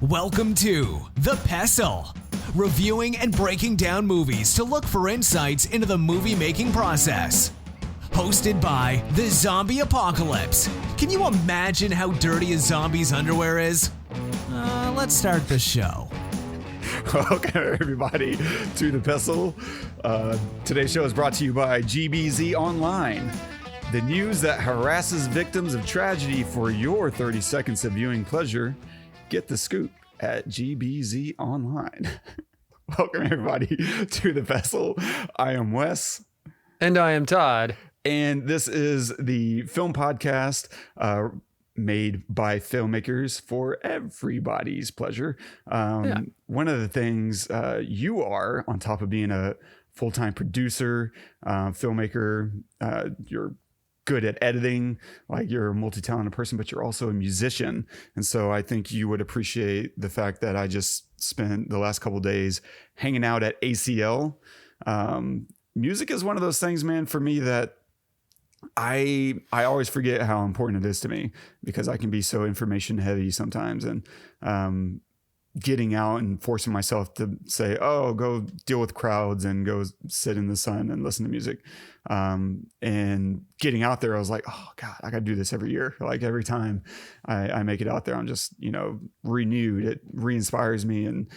Welcome to The Pestle, reviewing and breaking down movies to look for insights into the movie-making process. Hosted by the Zombie Apocalypse. Can you imagine how dirty a zombie's underwear is? Let's start the show. Welcome, everybody, to The Pestle. Today's show is brought to you by GBZ Online, the news that harasses victims of tragedy for your 30 seconds of viewing pleasure. Get the scoop at GBZ Online. Welcome, everybody, to The Pestle. I am Wes. And I am Todd. And this is the film podcast made by filmmakers for everybody's pleasure. One of the things you are, on top of being a full-time producer, filmmaker, you're good at editing, like you're a multi-talented person, but you're also a musician. And so I think you would appreciate the fact that I just spent the last couple of days hanging out at ACL. Music is one of those things, man, for me that I always forget how important it is to me, because I can be so information heavy sometimes, and getting out and forcing myself to say, oh, go deal with crowds and go sit in the sun and listen to music. And getting out there, I was like, oh God, I got to do this every year. Like every time I make it out there, I'm just, renewed. It re-inspires me. And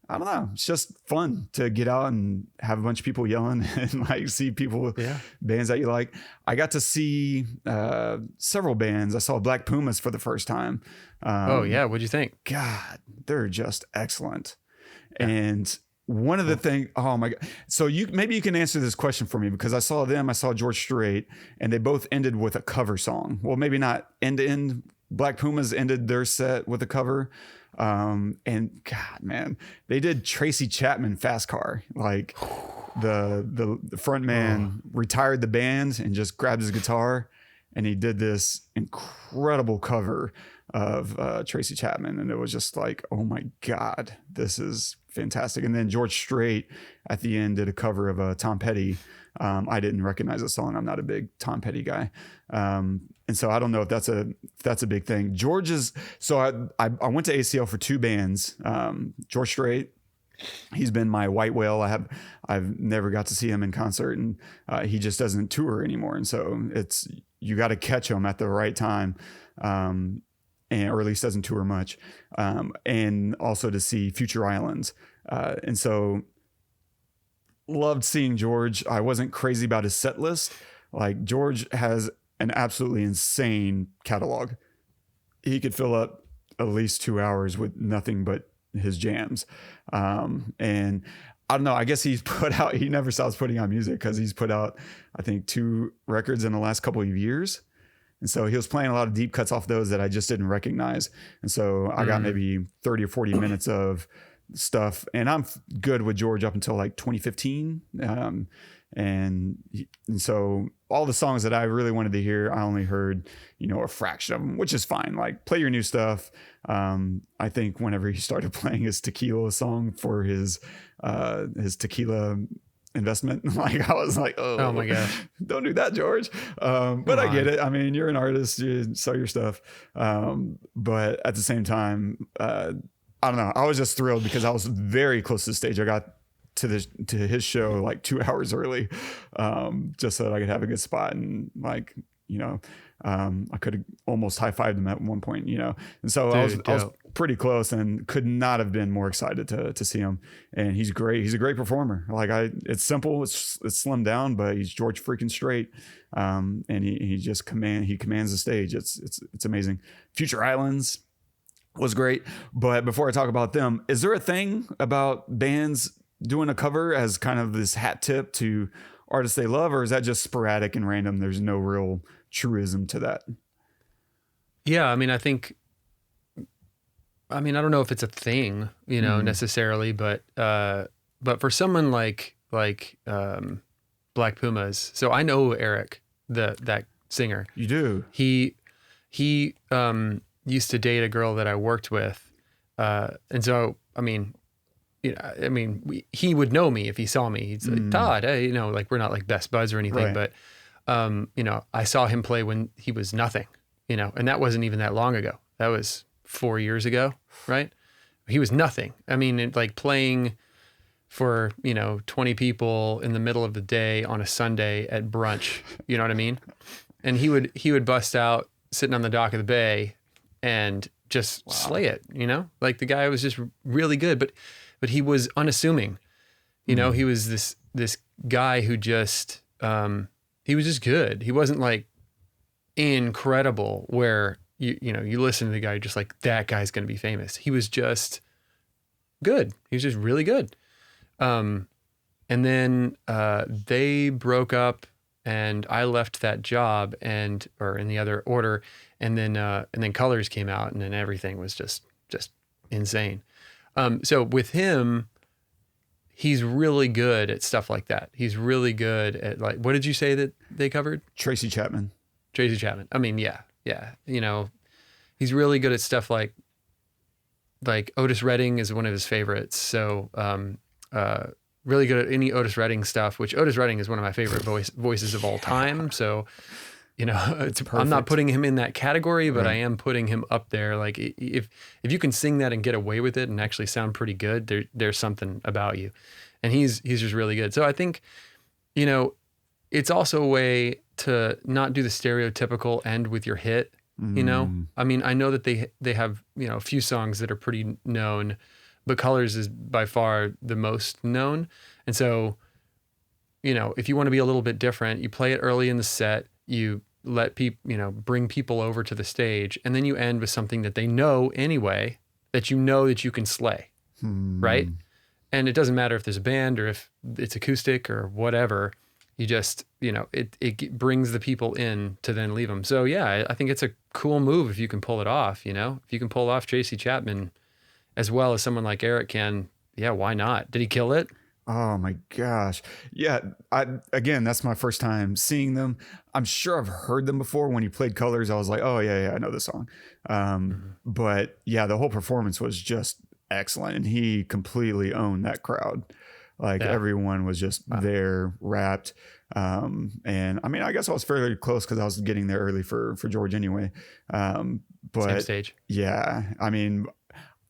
I don't know, it's just fun to get out and have a bunch of people yelling and like see people, bands that you like. I got to see several bands. I saw Black Pumas for the first time. What'd you think? God, they're just excellent. Yeah. And one of the things, oh my God. So maybe you can answer this question for me, because I saw George Strait, and they both ended with a cover song. Well, maybe not end to end. Black Pumas ended their set with a cover. And God, man, they did Tracy Chapman Fast Car. Like the front man retired the band and just grabbed his guitar, and he did this incredible cover of Tracy Chapman. And it was just like, oh my God, this is fantastic. And then George Strait at the end did a cover of Tom Petty. I didn't recognize the song. I'm not a big Tom Petty guy. And so I don't know if that's a big thing. So I went to ACL for two bands. George Strait, he's been my white whale. I've never got to see him in concert, and he just doesn't tour anymore. And so you got to catch him at the right time. Or at least doesn't tour much. And also to see Future Islands. And so loved seeing George. I wasn't crazy about his set list. Like, George has an absolutely insane catalog. He could fill up at least 2 hours with nothing but his jams. And I don't know, I guess he never stops putting out music, because he's put out, I think, 2 records in the last couple of years. And so he was playing a lot of deep cuts off those that I just didn't recognize. And so I got maybe 30 or 40 minutes of stuff. And I'm good with George up until like 2015. And so all the songs that I really wanted to hear, I only heard, a fraction of them, which is fine. Like, play your new stuff. I think whenever he started playing his tequila song for his tequila investment, like, I was like, oh my gosh, don't do that, George. But I get it. I mean, you're an artist, you sell your stuff. But at the same time, I don't know, I was just thrilled because I was very close to the stage. I got to his show like 2 hours early, just so that I could have a good spot. And like, I could have almost high-fived him at one point, and so I was pretty close, and could not have been more excited to see him. And he's great. He's a great performer. Like, it's simple, it's slimmed down, but he's George freaking Strait. And he just commands the stage. It's amazing. Future Islands was great. But before I talk about them, is there a thing about bands doing a cover as kind of this hat tip to artists they love, or is that just sporadic and random? There's no real truism to that. Yeah, I mean, I don't know if it's a thing, necessarily, but for someone like Black Pumas, so I know Eric, that singer. You do? He used to date a girl that I worked with, and so he would know me if he saw me. He's like, Todd, hey, like, we're not like best buds or anything, right. But I saw him play when he was nothing, and that wasn't even that long ago. That was 4 years ago, right? he was nothing. I mean, like playing for, 20 people in the middle of the day on a Sunday at brunch, you know what I mean? And he would bust out sitting on the dock of the bay and just slay it, like the guy was just really good, but he was unassuming, he was this guy who just, he was just good. He wasn't like incredible where you listen to the guy, you're just like, that guy's going to be famous. He was just good. He was just really good. And then they broke up and I left that job or in the other order. And then Colors came out and then everything was just insane. So with him, he's really good at stuff like that. He's really good at like, what did you say that they covered? Tracy Chapman. I mean, yeah. He's really good at stuff like Otis Redding is one of his favorites. So, really good at any Otis Redding stuff, which Otis Redding is one of my favorite voices of all time. So, I'm not putting him in that category, but right. I am putting him up there. Like if you can sing that and get away with it and actually sound pretty good, there's something about you. And he's just really good. So I think, it's also a way to not do the stereotypical end with your hit. I mean, I know that they have, a few songs that are pretty known, but Colors is by far the most known. And so, if you want to be a little bit different, you play it early in the set, you let people, bring people over to the stage, and then you end with something that they know anyway, that that you can slay, right? And it doesn't matter if there's a band or if it's acoustic or whatever. You just, it brings the people in to then leave them. So yeah, I think it's a cool move if you can pull it off, if you can pull off Tracy Chapman as well as someone like Eric can, yeah, why not? Did he kill it? Oh my gosh. Yeah. Again, that's my first time seeing them. I'm sure I've heard them before. When he played Colors, I was like, oh yeah, I know this song. But yeah, the whole performance was just excellent. And he completely owned that crowd. Like everyone was just there wrapped. And I mean, I guess I was fairly close because I was getting there early for George anyway. But same stage. Yeah, I mean,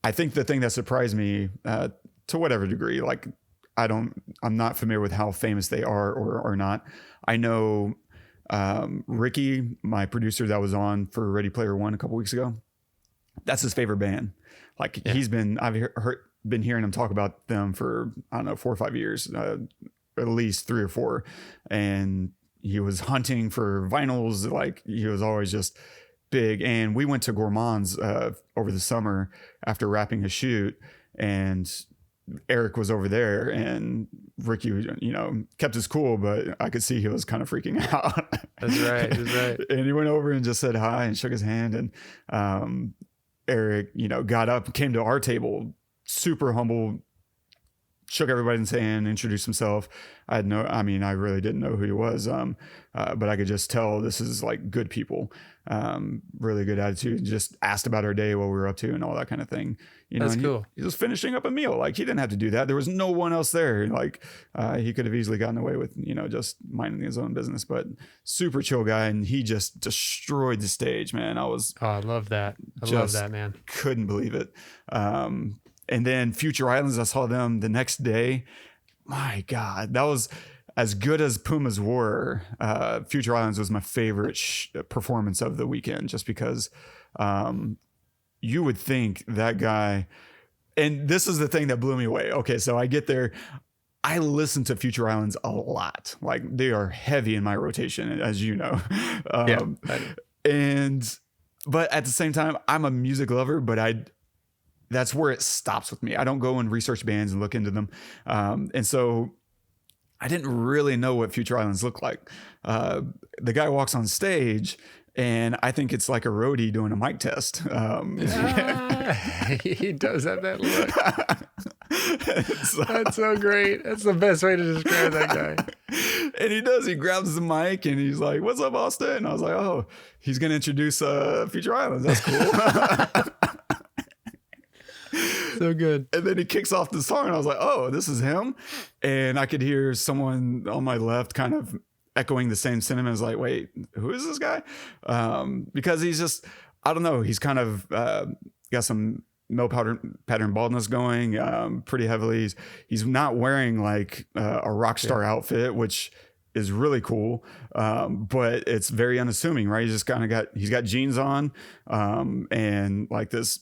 I think the thing that surprised me, to whatever degree, like I'm not familiar with how famous they are or not. I know, Ricky, my producer that was on for Ready Player One a couple weeks ago, that's his favorite band. Like I've been hearing him talk about them for, I don't know, 4 or 5 years, at least 3 or 4. And he was hunting for vinyls. Like he was always just big. And we went to Gourmands over the summer after wrapping a shoot, and Eric was over there, and Ricky, kept his cool, but I could see he was kind of freaking out. That's right. And he went over and just said hi and shook his hand. And Eric, got up, came to our table, super humble, shook everybody's hand, introduced himself. I really didn't know who he was. But I could just tell this is like good people, really good attitude. Just asked about our day, what we were up to and all that kind of thing. That's cool. He was finishing up a meal. Like he didn't have to do that. There was no one else there. Like, he could have easily gotten away with, just minding his own business, but super chill guy. And he just destroyed the stage, man. I love that. I love that, man. Couldn't believe it. And then Future Islands, I saw them the next day. My God, that was as good as Pumas were. Future Islands was my favorite performance of the weekend, just because you would think that guy, and this is the thing that blew me away. Okay, so I get there. I listen to Future Islands a lot. Like they are heavy in my rotation, as you know. But at the same time, I'm a music lover, but that's where it stops with me. I don't go and research bands and look into them. And so I didn't really know what Future Islands looked like. The guy walks on stage and I think it's like a roadie doing a mic test. He does have that look. That's so great. That's the best way to describe that guy. And he grabs the mic and he's like, "What's up, Austin?" And I was like, "Oh, he's going to introduce Future Islands. That's cool." So good. And then he kicks off the song and I was like, oh, this is him. And I could hear someone on my left kind of echoing the same sentiment. I was like, wait, who is this guy? Because he's just, I don't know. He's kind of got some male pattern baldness going pretty heavily. He's not wearing like a rock star outfit, which is really cool, but it's very unassuming, right? He's just kind of he's got jeans on and like this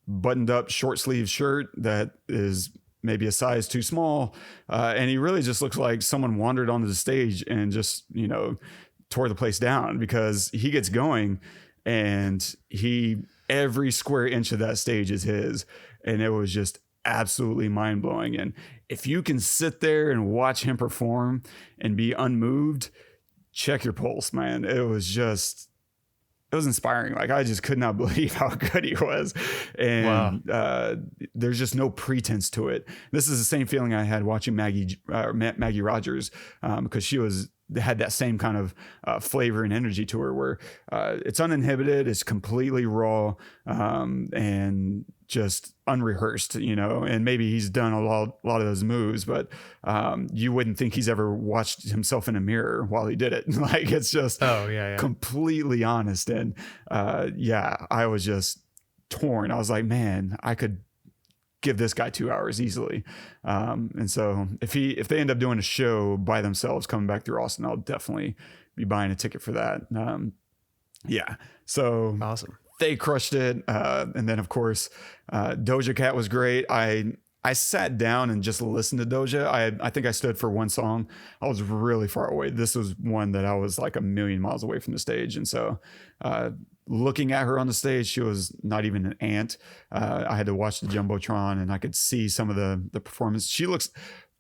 buttoned up short sleeve shirt that is maybe a size too small, and he really just looks like someone wandered onto the stage and just, you know, tore the place down, because he gets going and every square inch of that stage is his, and it was just absolutely mind-blowing. And if you can sit there and watch him perform and be unmoved, check your pulse, man. It was inspiring. Like, I just could not believe how good he was. And there's just no pretense to it. This is the same feeling I had watching Maggie Rogers, because she had that same kind of flavor and energy to her, where it's uninhibited, it's completely raw, and just unrehearsed, you know. And maybe he's done a lot of those moves, but you wouldn't think he's ever watched himself in a mirror while he did it. Like, it's just completely honest. And I was just torn. I was like, man, I could give this guy 2 hours easily. And so if they end up doing a show by themselves coming back through Austin, I'll definitely be buying a ticket for that. So awesome. They crushed it. And then of course, Doja Cat was great. I sat down and just listened to Doja. I think I stood for one song. I was really far away. This was one that I was like a million miles away from the stage. And so, looking at her on the stage, she was not even an ant. I had to watch the Jumbotron, and I could see some of the performance. She looks,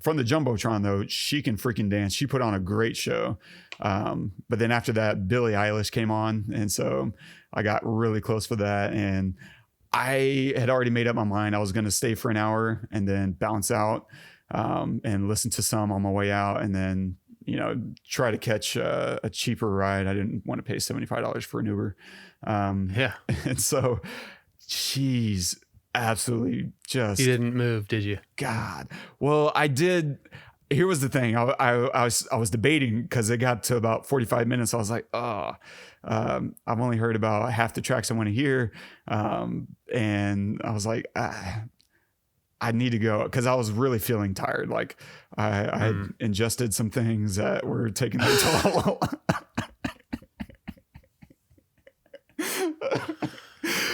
from the Jumbotron though, she can freaking dance. She put on a great show. But then after that, Billie Eilish came on. And so I got really close for that. And I had already made up my mind. I was going to stay for an hour and then bounce out, and listen to some on my way out, and then, you know, try to catch a cheaper ride. I didn't want to pay $75 for an Uber. And so she's absolutely just... You didn't move, did you? God. Well, I did. Here was the thing. I was debating, because it got to about 45 minutes. I was like, I've only heard about half the tracks I want to hear. And I was like, I need to go, because I was really feeling tired. Like I had ingested some things that were taking their toll.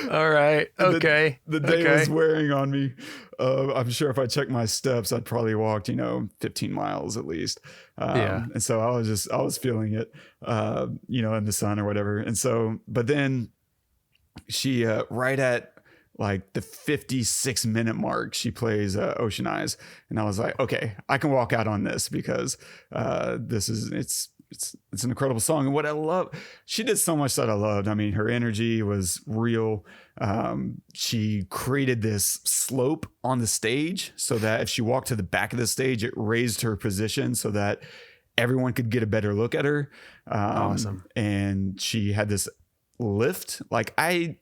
All right. Okay. The day was wearing on me. I'm sure if I checked my steps, I'd probably walked, 15 miles at least. And so I was feeling it, in the sun or whatever. And so, but then she, right at like the 56-minute mark, she plays Ocean Eyes. And I was like, okay, I can walk out on this, because it's an incredible song. And what I love, she did so much that I loved. I mean, her energy was real. She created this slope on the stage so that if she walked to the back of the stage, it raised her position so that everyone could get a better look at her. Awesome. And she had this lift. Like I've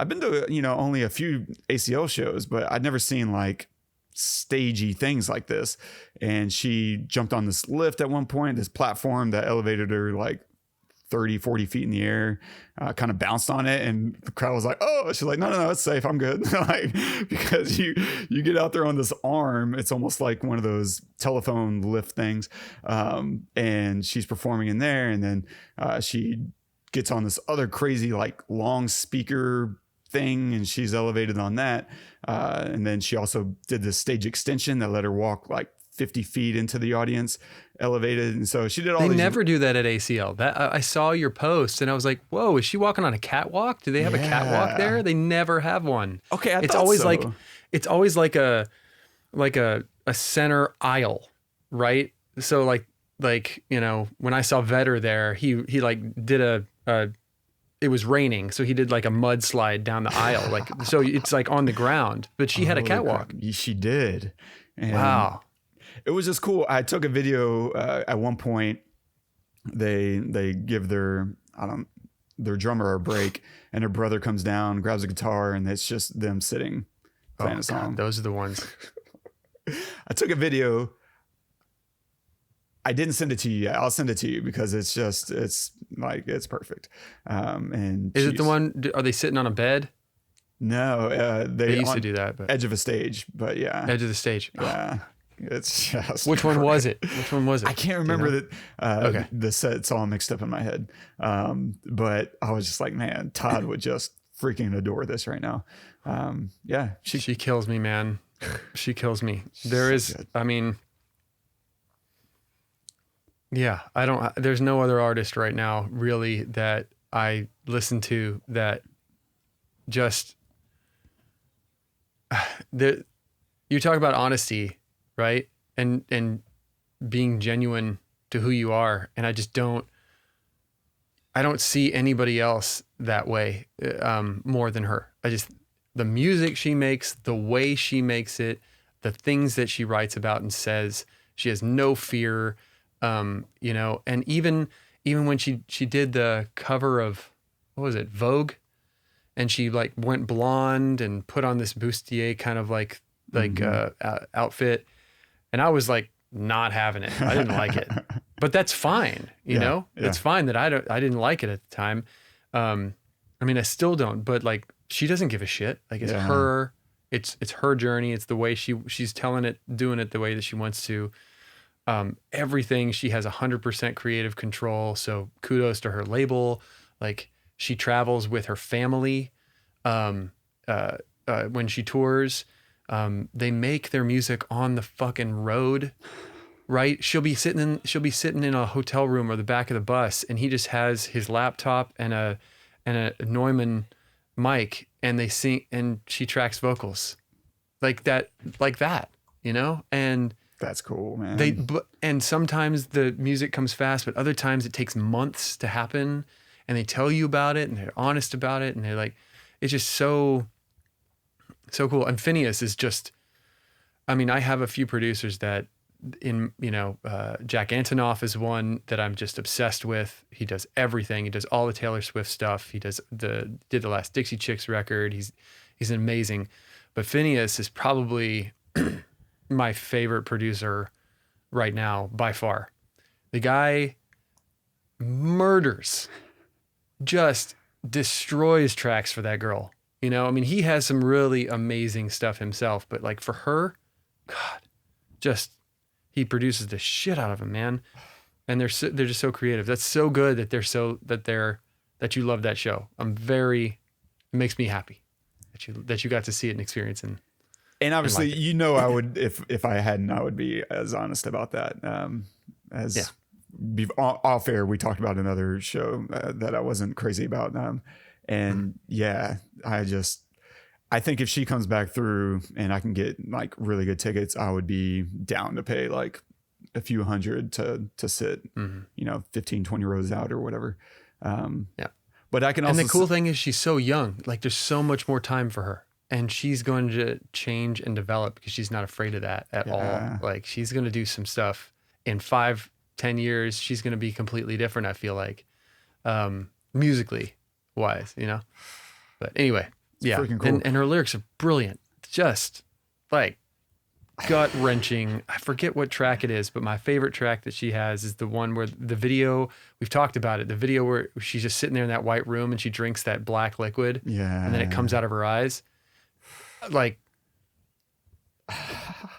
been to, only a few ACL shows, but I'd never seen like stagey things like this. And she jumped on this lift at one point, this platform that elevated her like 30, 40 feet in the air, kind of bounced on it. And the crowd was like, oh, she's like, no, it's safe. I'm good. Like, because you get out there on this arm, it's almost like one of those telephone lift things. And she's performing in there. And then she gets on this other crazy, like long speaker thing, and she's elevated on that. And then she also did this stage extension that let her walk like 50 feet into the audience, elevated. And so she did all They these... never do that at ACL. That I saw your post and I was like, whoa, is she walking on a catwalk? Do they have a catwalk there? They never have one. Okay, it's always like a center aisle, right? So like when I saw Vetter there, he like did it was raining, so he did like a mudslide down the aisle, like so it's like on the ground. But she had a catwalk. She did. And wow, it was just cool. I took a video at one point. They give their drummer a break, and her brother comes down, grabs a guitar, and it's just them sitting playing a song. God, those are the ones. I took a video. I didn't send it to you yet. I'll send it to you because it's perfect. And is it the one? Are they sitting on a bed? No, They used to do that, but Edge of a Stage, but yeah. Edge of the Stage. Yeah. It's just Which one was it? Which one was it? I can't remember that. Okay. The set's all mixed up in my head. But I was just like, man, Todd would just freaking adore this right now. Yeah. She kills me, man. She kills me. There is, good. I mean, yeah, there's no other artist right now really that I listen to that just, you talk about honesty, right? And being genuine to who you are. And I don't see anybody else that way, more than her. The music she makes, the way she makes it, the things that she writes about and says, she has no fear, and even when she did the cover of, what was it, Vogue, and she like went blonde and put on this bustier kind of like outfit, and I was like not having it. I didn't like it, but that's fine, you know. It's fine that I didn't like it at the time. I mean, I still don't, but like she doesn't give a shit. Like it's her, it's her journey. It's the way she's telling it, doing it the way that she wants to. Everything, she has 100% creative control. So kudos to her label. Like she travels with her family. When she tours, they make their music on the fucking road, right? She'll be sitting in a hotel room or the back of the bus, and he just has his laptop and a Neumann mic, and they sing, and she tracks vocals like that, and that's cool, man. And sometimes the music comes fast, but other times it takes months to happen, and they tell you about it and they're honest about it, and they're like, it's just so cool. And Phineas is just, I mean, I have a few producers that Jack Antonoff is one that I'm just obsessed with. He does everything. He does all the Taylor Swift stuff. He did the last Dixie Chicks record. He's amazing. But Phineas is probably my favorite producer right now by far. The guy murders, just destroys tracks for that girl. I mean, he has some really amazing stuff himself, but like for her, God, he produces the shit out of them, man. And they're just so creative. That's so good that you love that show. It makes me happy that you got to see it and experience it. And obviously, I would, if I hadn't, I would be as honest about that. Off air, we talked about another show that I wasn't crazy about. I think if she comes back through and I can get like really good tickets, I would be down to pay like a few hundred to sit, 15, 20 rows out or whatever. But I can also, and the cool thing is she's so young, like there's so much more time for her, and she's going to change and develop because she's not afraid of that at all. Like she's going to do some stuff in 5-10 years. She's going to be completely different. I feel like, musically wise, but anyway. Yeah, cool. and her lyrics are brilliant. Just like gut wrenching. I forget what track it is, but my favorite track that she has is the one where the video, we've talked about it, the video where she's just sitting there in that white room and she drinks that black liquid. Yeah. And then it comes out of her eyes. Like,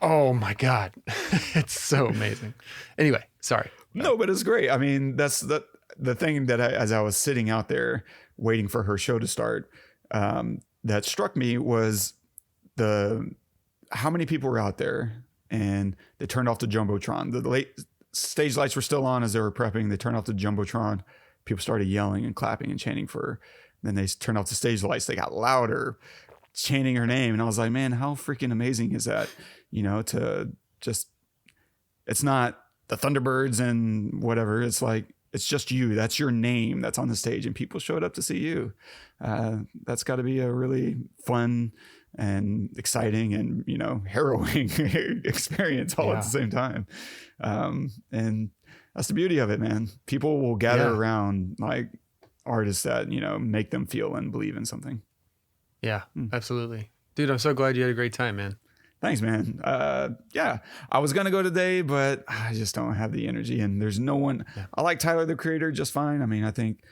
oh my God. It's so amazing. Anyway, sorry. No, but it's great. I mean, that's the thing that as I was sitting out there waiting for her show to start, that struck me was how many people were out there, and they turned off the Jumbotron. The late stage lights were still on as they were prepping. They turned off the Jumbotron. People started yelling and clapping and chanting for her. Then they turned off the stage lights. They got louder, chanting her name. And I was like, man, how freaking amazing is that? To just, it's not the Thunderbirds and whatever. It's like, it's just you. That's your name that's on the stage, and people showed up to see you. That's got to be a really fun and exciting and, harrowing experience all at the same time. And that's the beauty of it, man. People will gather around like artists that, make them feel and believe in something. Yeah, absolutely. Dude, I'm so glad you had a great time, man. Thanks, man. I was going to go today, but I just don't have the energy, and there's no one. I like Tyler, the Creator, just fine. I mean, I think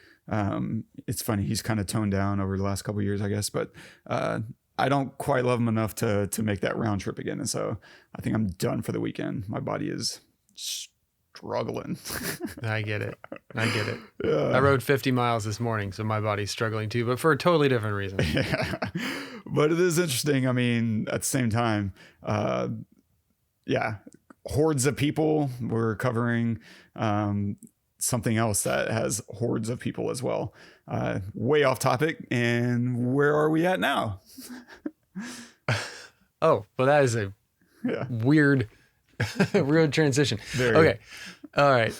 It's funny, he's kind of toned down over the last couple of years, I guess, but I don't quite love him enough to make that round trip again. And so I think I'm done for the weekend. My body is struggling. I get it. Yeah. I rode 50 miles this morning, so my body's struggling too, but for a totally different reason. Yeah. But it is interesting. I mean, at the same time, hordes of people. We're covering something else that has hordes of people as well. Way off topic. And where are we at now? Oh, well, that is a weird transition. Okay. All right.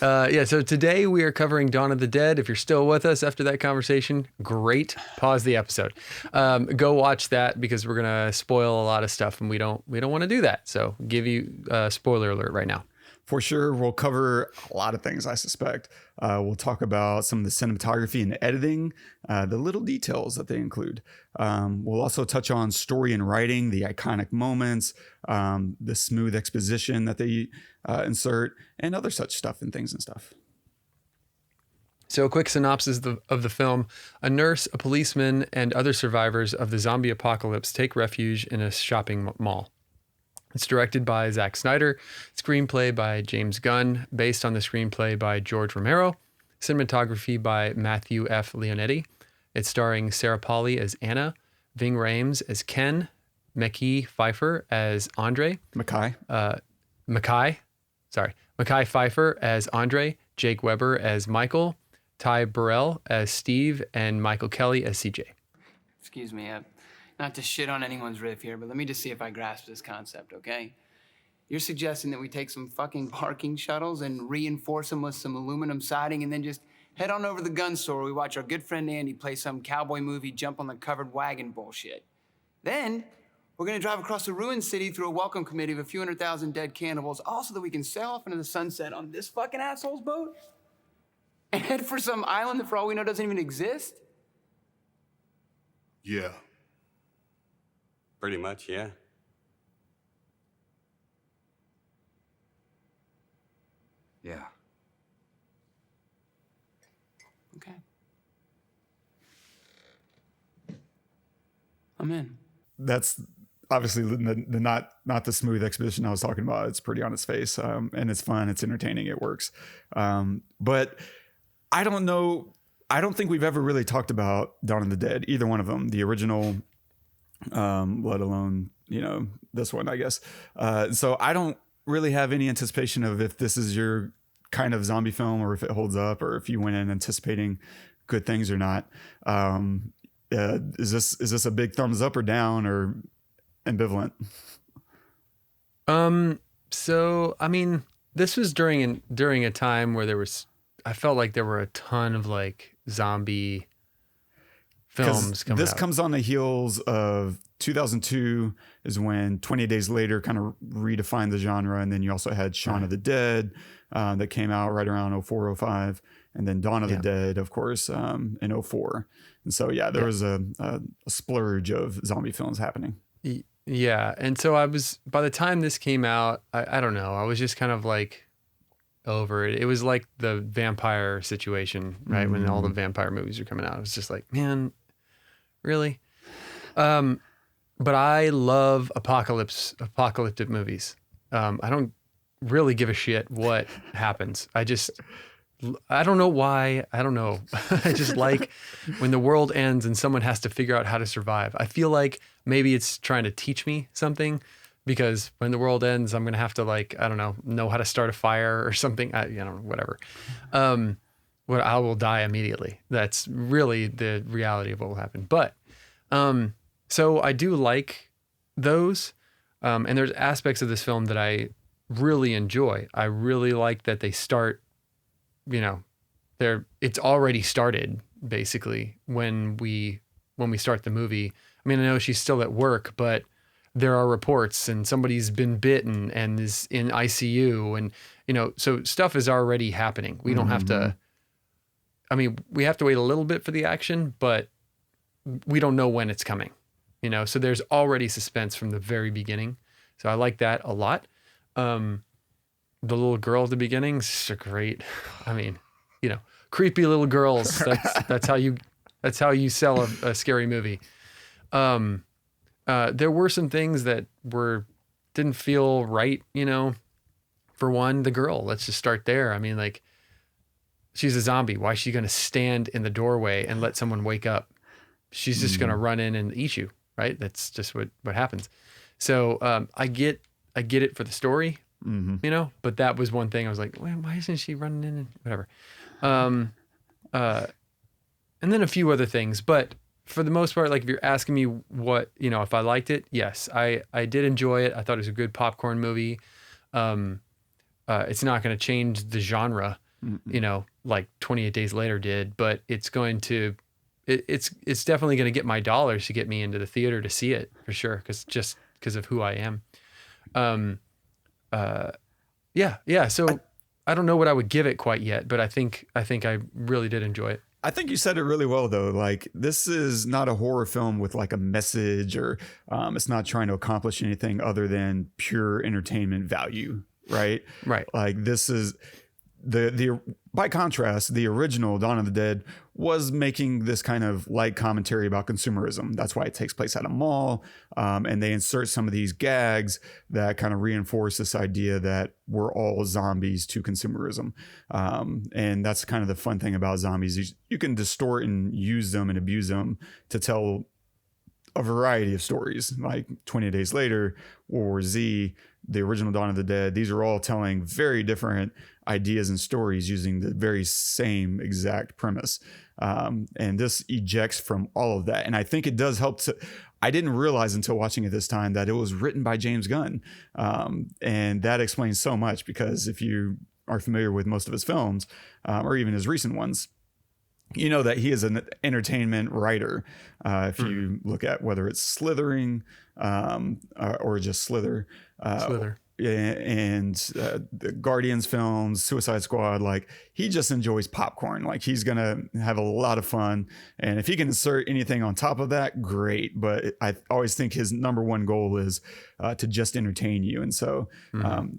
So today we are covering Dawn of the Dead. If you're still with us after that conversation, great. Pause the episode. Go watch that because we're going to spoil a lot of stuff and we don't want to do that. So give you a spoiler alert right now. For sure. We'll cover a lot of things, I suspect. We'll talk about some of the cinematography and editing, the little details that they include. We'll also touch on story and writing, the iconic moments, the smooth exposition that they insert, and other such stuff and things and stuff. So a quick synopsis of the film. A nurse, a policeman, and other survivors of the zombie apocalypse take refuge in a shopping mall. It's directed by Zack Snyder, screenplay by James Gunn, based on the screenplay by George Romero, cinematography by Matthew F. Leonetti. It's starring Sarah Polley as Anna, Ving Rames as Ken, Mekhi Phifer as Andre, Mekhi Phifer as Andre, Jake Weber as Michael, Ty Burrell as Steve, and Michael Kelly as CJ. Excuse me, not to shit on anyone's riff here, but let me just see if I grasp this concept, okay? You're suggesting that we take some fucking parking shuttles and reinforce them with some aluminum siding and then just head on over to the gun store where we watch our good friend Andy play some cowboy movie jump on the covered wagon bullshit. Then we're gonna drive across the ruined city through a welcome committee of a few 100,000 dead cannibals, all so that we can sail off into the sunset on this fucking asshole's boat and head for some island that for all we know doesn't even exist? Yeah. Pretty much, yeah. Yeah. Okay. I'm in. That's obviously the not the smooth exposition I was talking about. It's pretty on its face, and it's fun. It's entertaining. It works. But I don't know. I don't think we've ever really talked about Dawn of the Dead, either one of them, the original, let alone, this one, I guess. So I don't really have any anticipation of if this is your kind of zombie film or if it holds up or if you went in anticipating good things or not. Is this a big thumbs up or down or ambivalent? So, I mean, this was during a time where I felt like there were a ton of like zombie films coming out. This comes on the heels of 2002 is when 28 Days Later kind of redefined the genre. And then you also had Shaun of the Dead that came out right around 04, 05. And then Dawn of the Dead, of course, in 04. And so, there was a splurge of zombie films happening. Yeah. And so by the time this came out, I don't know, I was just kind of like over it. It was like the vampire situation, right? When all the vampire movies were coming out, it was just like, man, really? But I love apocalyptic movies. I don't really give a shit what happens. I don't know why. I don't know. I just like when the world ends and someone has to figure out how to survive. I feel like maybe it's trying to teach me something because when the world ends, I'm going to have to know how to start a fire or something. Whatever. I will die immediately. That's really the reality of what will happen. But, so I do like those. And there's aspects of this film that I really enjoy. I really like that they start, it's already started basically when we start the movie. I mean, I know she's still at work, but there are reports and somebody's been bitten and is in ICU and, so stuff is already happening. We don't have to, we have to wait a little bit for the action, but we don't know when it's coming, so there's already suspense from the very beginning. So I like that a lot. The little girl at the beginning is great. creepy little girls. That's how you sell a scary movie. There were some things that didn't feel right, you know. For one, the girl. Let's just start there. I mean, like, she's a zombie. Why is she going to stand in the doorway and let someone wake up? She's just going to run in and eat you, right? That's just what happens. So I get it for the story, you know, but that was one thing I was like, well, why isn't she running in and whatever? And then a few other things, but for the most part, like if you're asking me what, you know, if I liked it, yes, I did enjoy it. I thought it was a good popcorn movie. It's not going to change the genre, you know, like 28 Days Later did, but it's going to, it's definitely going to get my dollars to get me into the theater to see it for sure. Because of who I am. Yeah. So I don't know what I would give it quite yet, but I think I really did enjoy it. I think you said it really well, though. Like, this is not a horror film with like a message, or it's not trying to accomplish anything other than pure entertainment value, right? Right. Like, this is the by contrast, the original Dawn of the Dead was making this kind of light commentary about consumerism. That's why it takes place at a mall, and they insert some of these gags that kind of reinforce this idea that we're all zombies to consumerism. And that's kind of the fun thing about zombies. You can distort and use them and abuse them to tell a variety of stories, like 20 Days Later, World War Z, the original Dawn of the Dead. These are all telling very different ideas and stories using the very same exact premise. And this ejects from all of that. And I think it does help to, I didn't realize until watching it this time that it was written by James Gunn. And that explains so much, because if you are familiar with most of his films, or even his recent ones, you know that he is an entertainment writer. If you look at whether it's Slithering or just Slither. Slither. And the Guardians films, Suicide Squad, like, he just enjoys popcorn. Like, he's going to have a lot of fun. And if he can insert anything on top of that, great. But I always think his number one goal is to just entertain you. And so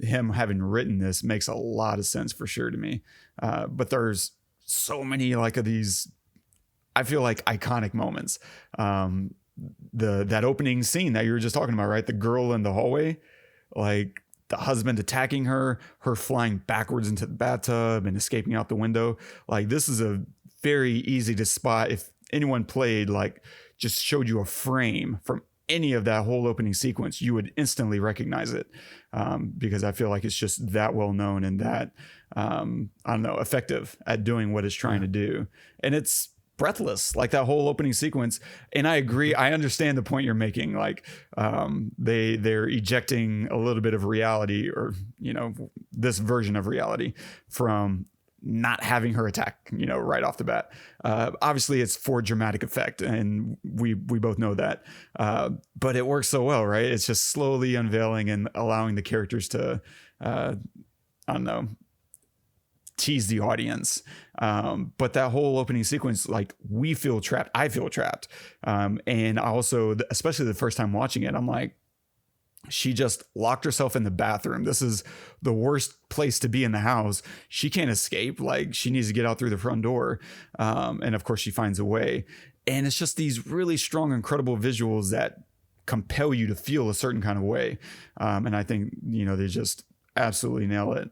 him having written this makes a lot of sense for sure to me. But there's so many like of these, I feel like, iconic moments. That opening scene that you were just talking about, right? The girl in the hallway, like the husband attacking her flying backwards into the bathtub and escaping out the window. Like, this is a very easy to spot. If anyone played, like, just showed you a frame from any of that whole opening sequence, you would instantly recognize it, because I feel like it's just that well known and that I don't know, effective at doing what it's trying to do. And it's breathless, like that whole opening sequence. And I agree, I understand the point you're making. Like, they're ejecting a little bit of reality, or, you know, this version of reality, from not having her attack, you know, right off the bat. Obviously it's for dramatic effect, and we both know that. But it works so well, right? It's just slowly unveiling and allowing the characters to, I don't know, tease the audience. But that whole opening sequence, like, we feel trapped. I feel trapped. And I also, especially the first time watching it, I'm like, she just locked herself in the bathroom. This is the worst place to be in the house. She can't escape. Like, she needs to get out through the front door. And of course she finds a way. And it's just these really strong, incredible visuals that compel you to feel a certain kind of way. And I think, you know, they just absolutely nail it.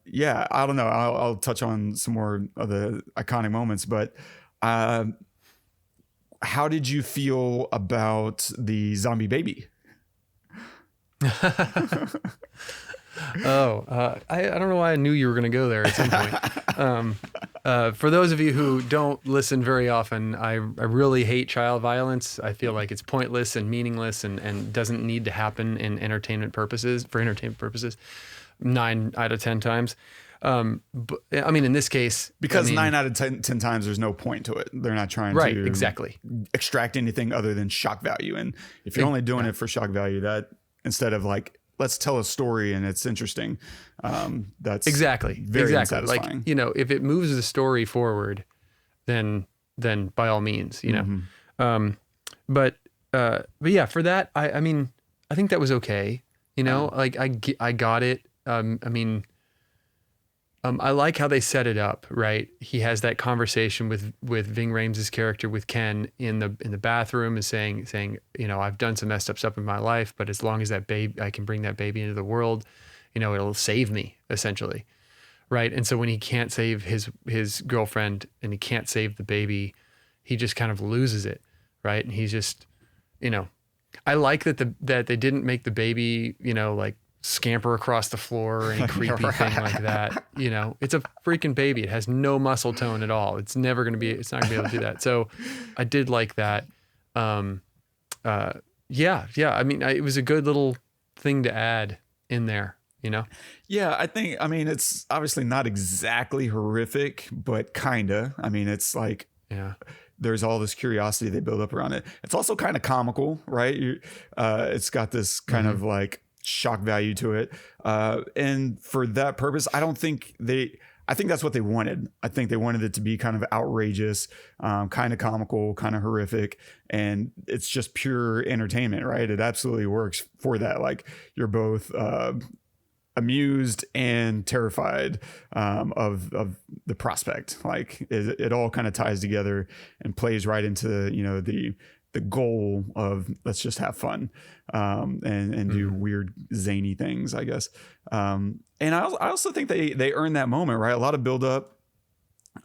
Yeah, I don't know. I'll touch on some more of the iconic moments, but how did you feel about the zombie baby? I don't know why I knew you were going to go there at some point. For those of you who don't listen very often, I really hate child violence. I feel like it's pointless and meaningless and doesn't need to happen for entertainment purposes, 9 out of 10 times. But I mean, in this case, because 9 out of 10 times, there's no point to it. They're not trying to exactly extract anything other than shock value. And if you're only doing it for shock value, that instead of like, let's tell a story and it's interesting, that's exactly unsatisfying. Like, you know, if it moves the story forward, then by all means, you know. But yeah, for that, I mean, I think that was okay. You know, like I got it. I mean, I like how they set it up, right? He has that conversation with Ving Rames' character with Ken in the bathroom, is saying, I've done some messed up stuff in my life, but as long as that baby, I can bring that baby into the world, it'll save me, essentially. Right. And so when he can't save his girlfriend and he can't save the baby, he just kind of loses it. Right. And he's just, I like that that they didn't make the baby, like scamper across the floor or any creepy thing like that. It's a freaking baby. It has no muscle tone at all. It's not going to be able to do that. So I did like that. Yeah. I mean, it was a good little thing to add in there, Yeah, it's obviously not exactly horrific, but kinda. It's like, there's all this curiosity they build up around it. It's also kind of comical, right? It's got this kind of like shock value to it. And for that purpose, I think that's what they wanted. I think they wanted it to be kind of outrageous, kind of comical, kind of horrific, and it's just pure entertainment, right? It absolutely works for that. Like, you're both amused and terrified of the prospect. Like, it all kind of ties together and plays right into the goal of, let's just have fun and do weird zany things, I guess. And I also think they earned that moment, right? A lot of build up.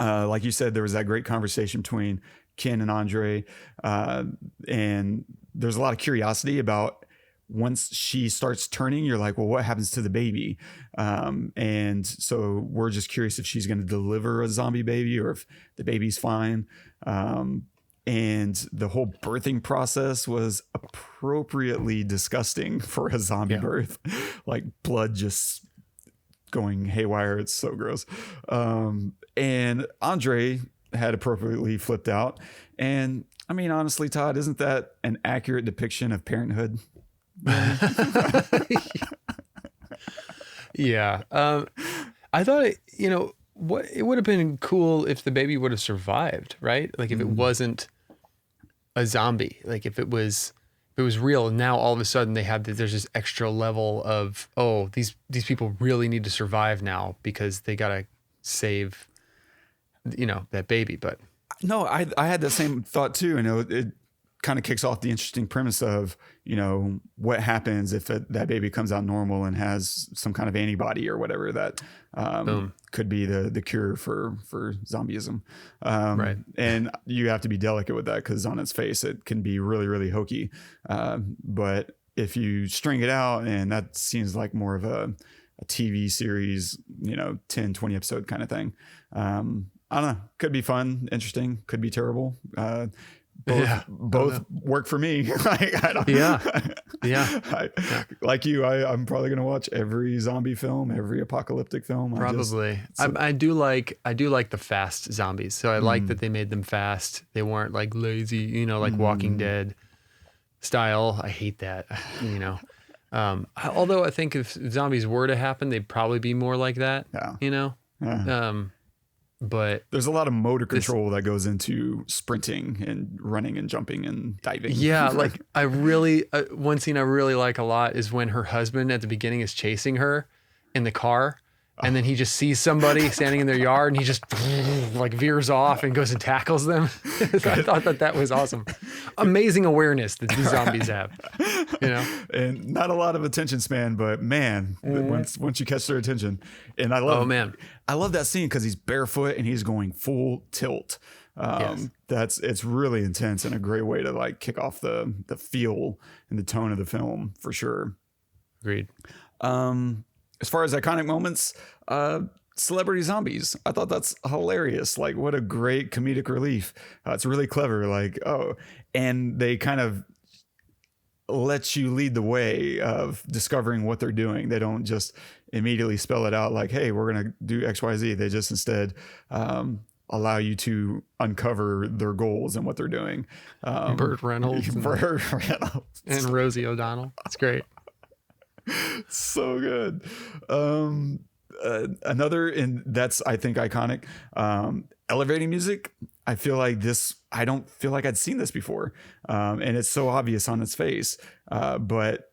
Like you said, there was that great conversation between Ken and Andre, and there's a lot of curiosity about, once she starts turning, you're like, well, what happens to the baby? And so we're just curious if she's going to deliver a zombie baby or if the baby's fine. And the whole birthing process was appropriately disgusting for a zombie birth, like blood just going haywire. It's so gross. And Andre had appropriately flipped out. And honestly, Todd, isn't that an accurate depiction of parenthood? Yeah. I thought, it would have been cool if the baby would have survived, right? Like, if it wasn't a zombie, like if it was real, and now all of a sudden there's this extra level of, these people really need to survive now because they got to save, that baby. But no, I had the same thought too. It kind of kicks off the interesting premise of, what happens if that baby comes out normal and has some kind of antibody or whatever that could be the cure for zombieism. Right. And you have to be delicate with that, because on its face, it can be really, really hokey. But if you string it out, and that seems like more of a TV series, 10, 20 episode kind of thing. I don't know. Could be fun, interesting, could be terrible. Both work for me. Like you, I'm probably gonna watch every zombie film, every apocalyptic film. Probably. I do like the fast zombies. So I like that they made them fast. They weren't like lazy, like Walking Dead style. I hate that. Although I think if zombies were to happen, they'd probably be more like that. But there's a lot of motor control that goes into sprinting and running and jumping and diving. Yeah, like I really one scene I really like a lot is when her husband at the beginning is chasing her in the car, and then he just sees somebody standing in their yard, and he just like veers off and goes and tackles them. So I thought that was awesome. Amazing awareness that these zombies have. And not a lot of attention span, but man, once you catch their attention, and I love that scene because he's barefoot and he's going full tilt. It's really intense and a great way to like kick off the feel and the tone of the film for sure. Agreed. As far as iconic moments, celebrity zombies. I thought that's hilarious. Like, what a great comedic relief. It's really clever. Like, and they kind of let you lead the way of discovering what they're doing. They don't just immediately spell it out like, hey, we're going to do X, Y, Z. They just instead allow you to uncover their goals and what they're doing. Burt Reynolds. And Rosie O'Donnell. That's great. So good. Another, and that's, I think, iconic, elevating music. I feel like I don't feel like I'd seen this before. And it's so obvious on its face. But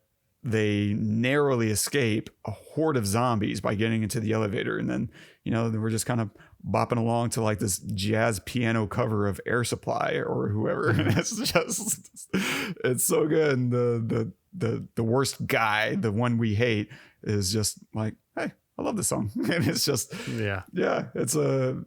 they narrowly escape a horde of zombies by getting into the elevator. And then, we're just kind of bopping along to like this jazz piano cover of Air Supply or whoever. And it's so good. And the worst guy, the one we hate, is just like, hey, I love this song. And it's just, it's a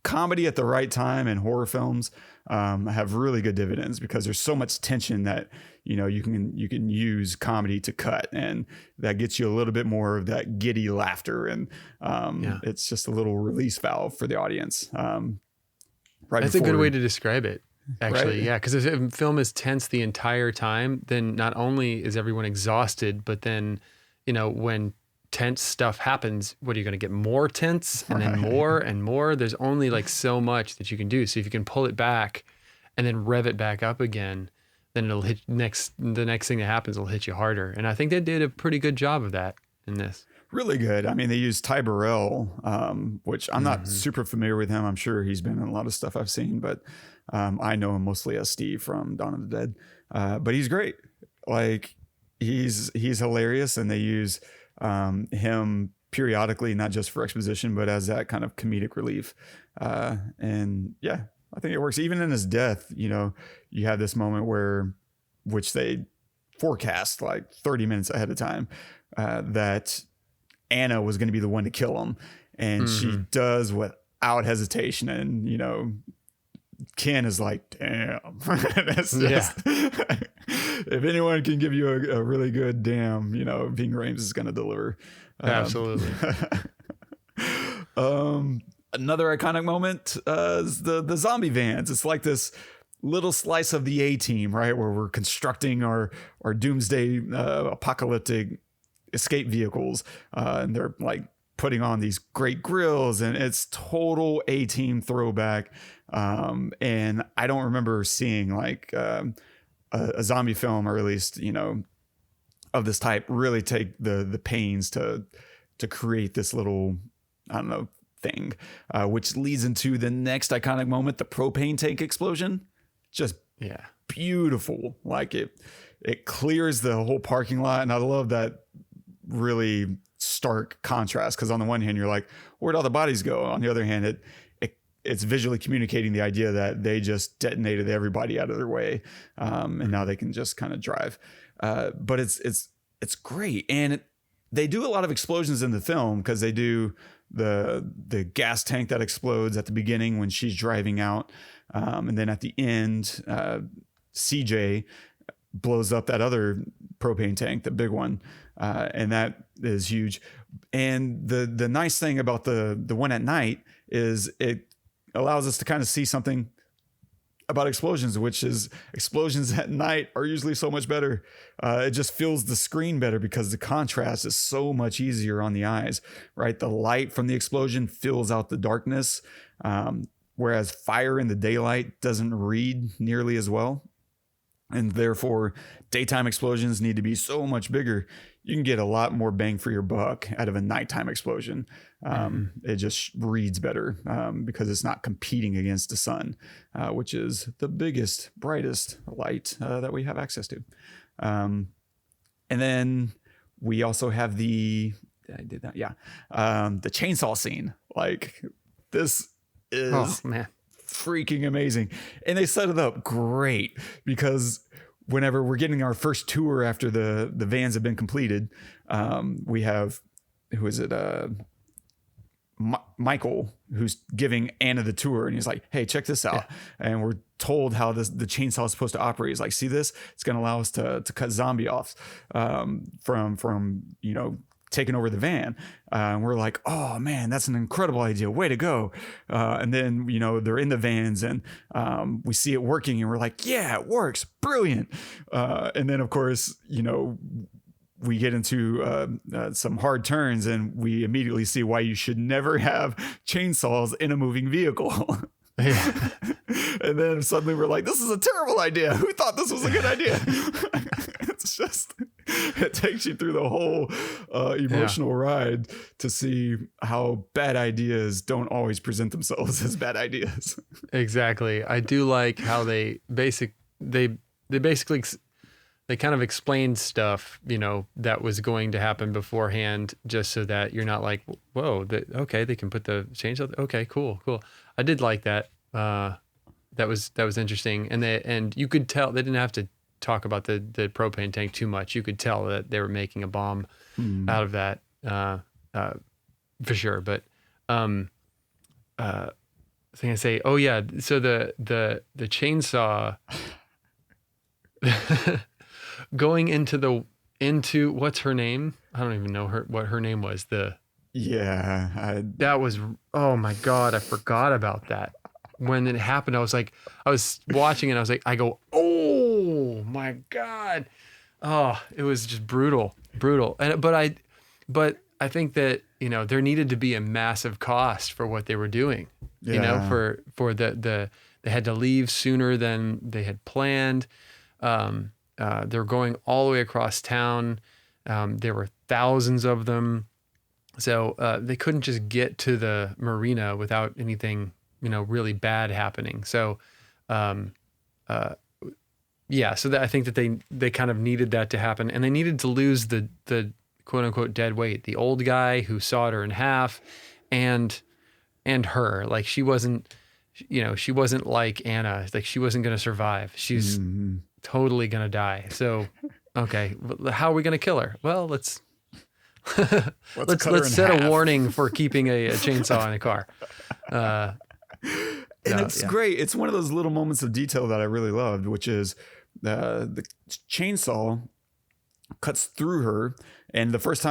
comedy at the right time, and horror films have really good dividends because there's so much tension that you can use comedy to cut, and that gets you a little bit more of that giddy laughter, and it's just a little release valve for the audience. That's a good way to describe it, actually. Right? Yeah, because if a film is tense the entire time, then not only is everyone exhausted, but then when tense stuff happens, what are you going to get? More tense, and then more and more. There's only like so much that you can do. So if you can pull it back and then rev it back up again, then it'll hit the next thing that happens will hit you harder. And I think they did a pretty good job of that in this. Really good. I mean, they used Ty Burrell, which I'm not super familiar with him. I'm sure he's been in a lot of stuff I've seen, but I know him mostly as Steve from Dawn of the Dead. But he's great. Like he's hilarious, and they use him periodically, not just for exposition, but as that kind of comedic relief. And yeah, I think it works. Even in his death, you have this moment which they forecast like 30 minutes ahead of time, that Anna was going to be the one to kill him. And she does without hesitation. And, Ken is like, damn. That's just, if anyone can give you a really good damn, Ving Rames is going to deliver. Absolutely. Another iconic moment is the zombie vans. It's like this little slice of the A-team, right? Where we're constructing our doomsday apocalyptic escape vehicles. And they're like putting on these great grills, and it's total A-team throwback. And I don't remember seeing like a zombie film, or at least, of this type, really take the pains to create this little, I don't know, thing, which leads into the next iconic moment, the propane tank explosion. Just beautiful. Like it clears the whole parking lot. And I love that really stark contrast, because on the one hand you're like, where'd all the bodies go? On the other hand, it's visually communicating the idea that they just detonated everybody out of their way, and now they can just kind of drive. But it's great, and they do a lot of explosions in the film, because they do the gas tank that explodes at the beginning when she's driving out, and then at the end, CJ blows up that other propane tank, the big one, and that is huge. And the nice thing about the one at night is it allows us to kind of see something about explosions, which is explosions at night are usually so much better. It just fills the screen better because the contrast is so much easier on the eyes, right? The light from the explosion fills out the darkness, whereas fire in the daylight doesn't read nearly as well. And therefore, daytime explosions need to be so much bigger. You can get a lot more bang for your buck out of a nighttime explosion. It just reads better because it's not competing against the sun, which is the biggest, brightest light that we have access to. And then we also have the chainsaw scene. Like, this is freaking amazing. And they set it up great, because whenever we're getting our first tour after the vans have been completed, we have, who is it? Michael, who's giving Anna the tour, and he's like, hey, check this out. And we're told how the chainsaw is supposed to operate. He's like, see this? It's going to allow us to cut zombie off from taking over the van. And we're like, oh man, that's an incredible idea. Way to go. And then, they're in the vans, and we see it working, and we're like, yeah, it works. Brilliant. And then of course, we get into some hard turns, and we immediately see why you should never have chainsaws in a moving vehicle. And then suddenly we're like, this is a terrible idea. Who thought this was a good idea? It's just, it takes you through the whole emotional ride to see how bad ideas don't always present themselves as bad ideas. Exactly. I do like how they basically they kind of explained stuff, that was going to happen beforehand, just so that you're not like, whoa, okay, they can put the chainsaw. Okay, cool. I did like that. That was interesting. And you could tell they didn't have to talk about the propane tank too much. You could tell that they were making a bomb out of that, for sure. But, I was going to say, oh yeah. So the chainsaw going into what's her name? I don't even know what her name was. That was, oh my God, I forgot about that. When it happened, I was watching it. I go, oh my God. Oh, it was just brutal. But I think that, there needed to be a massive cost for what they were doing, for they had to leave sooner than they had planned. They're going all the way across town. There were thousands of them. So, they couldn't just get to the marina without anything, really bad happening. So, yeah, so I think that they kind of needed that to happen, and they needed to lose the quote unquote dead weight, the old guy who sawed her in half, and her, like she wasn't like Anna, like she wasn't going to survive. She's totally going to die. So, okay, how are we going to kill her? Well, let's set a warning for keeping a chainsaw in a car. And it's great. It's one of those little moments of detail that I really loved, which is the chainsaw cuts through her. And the first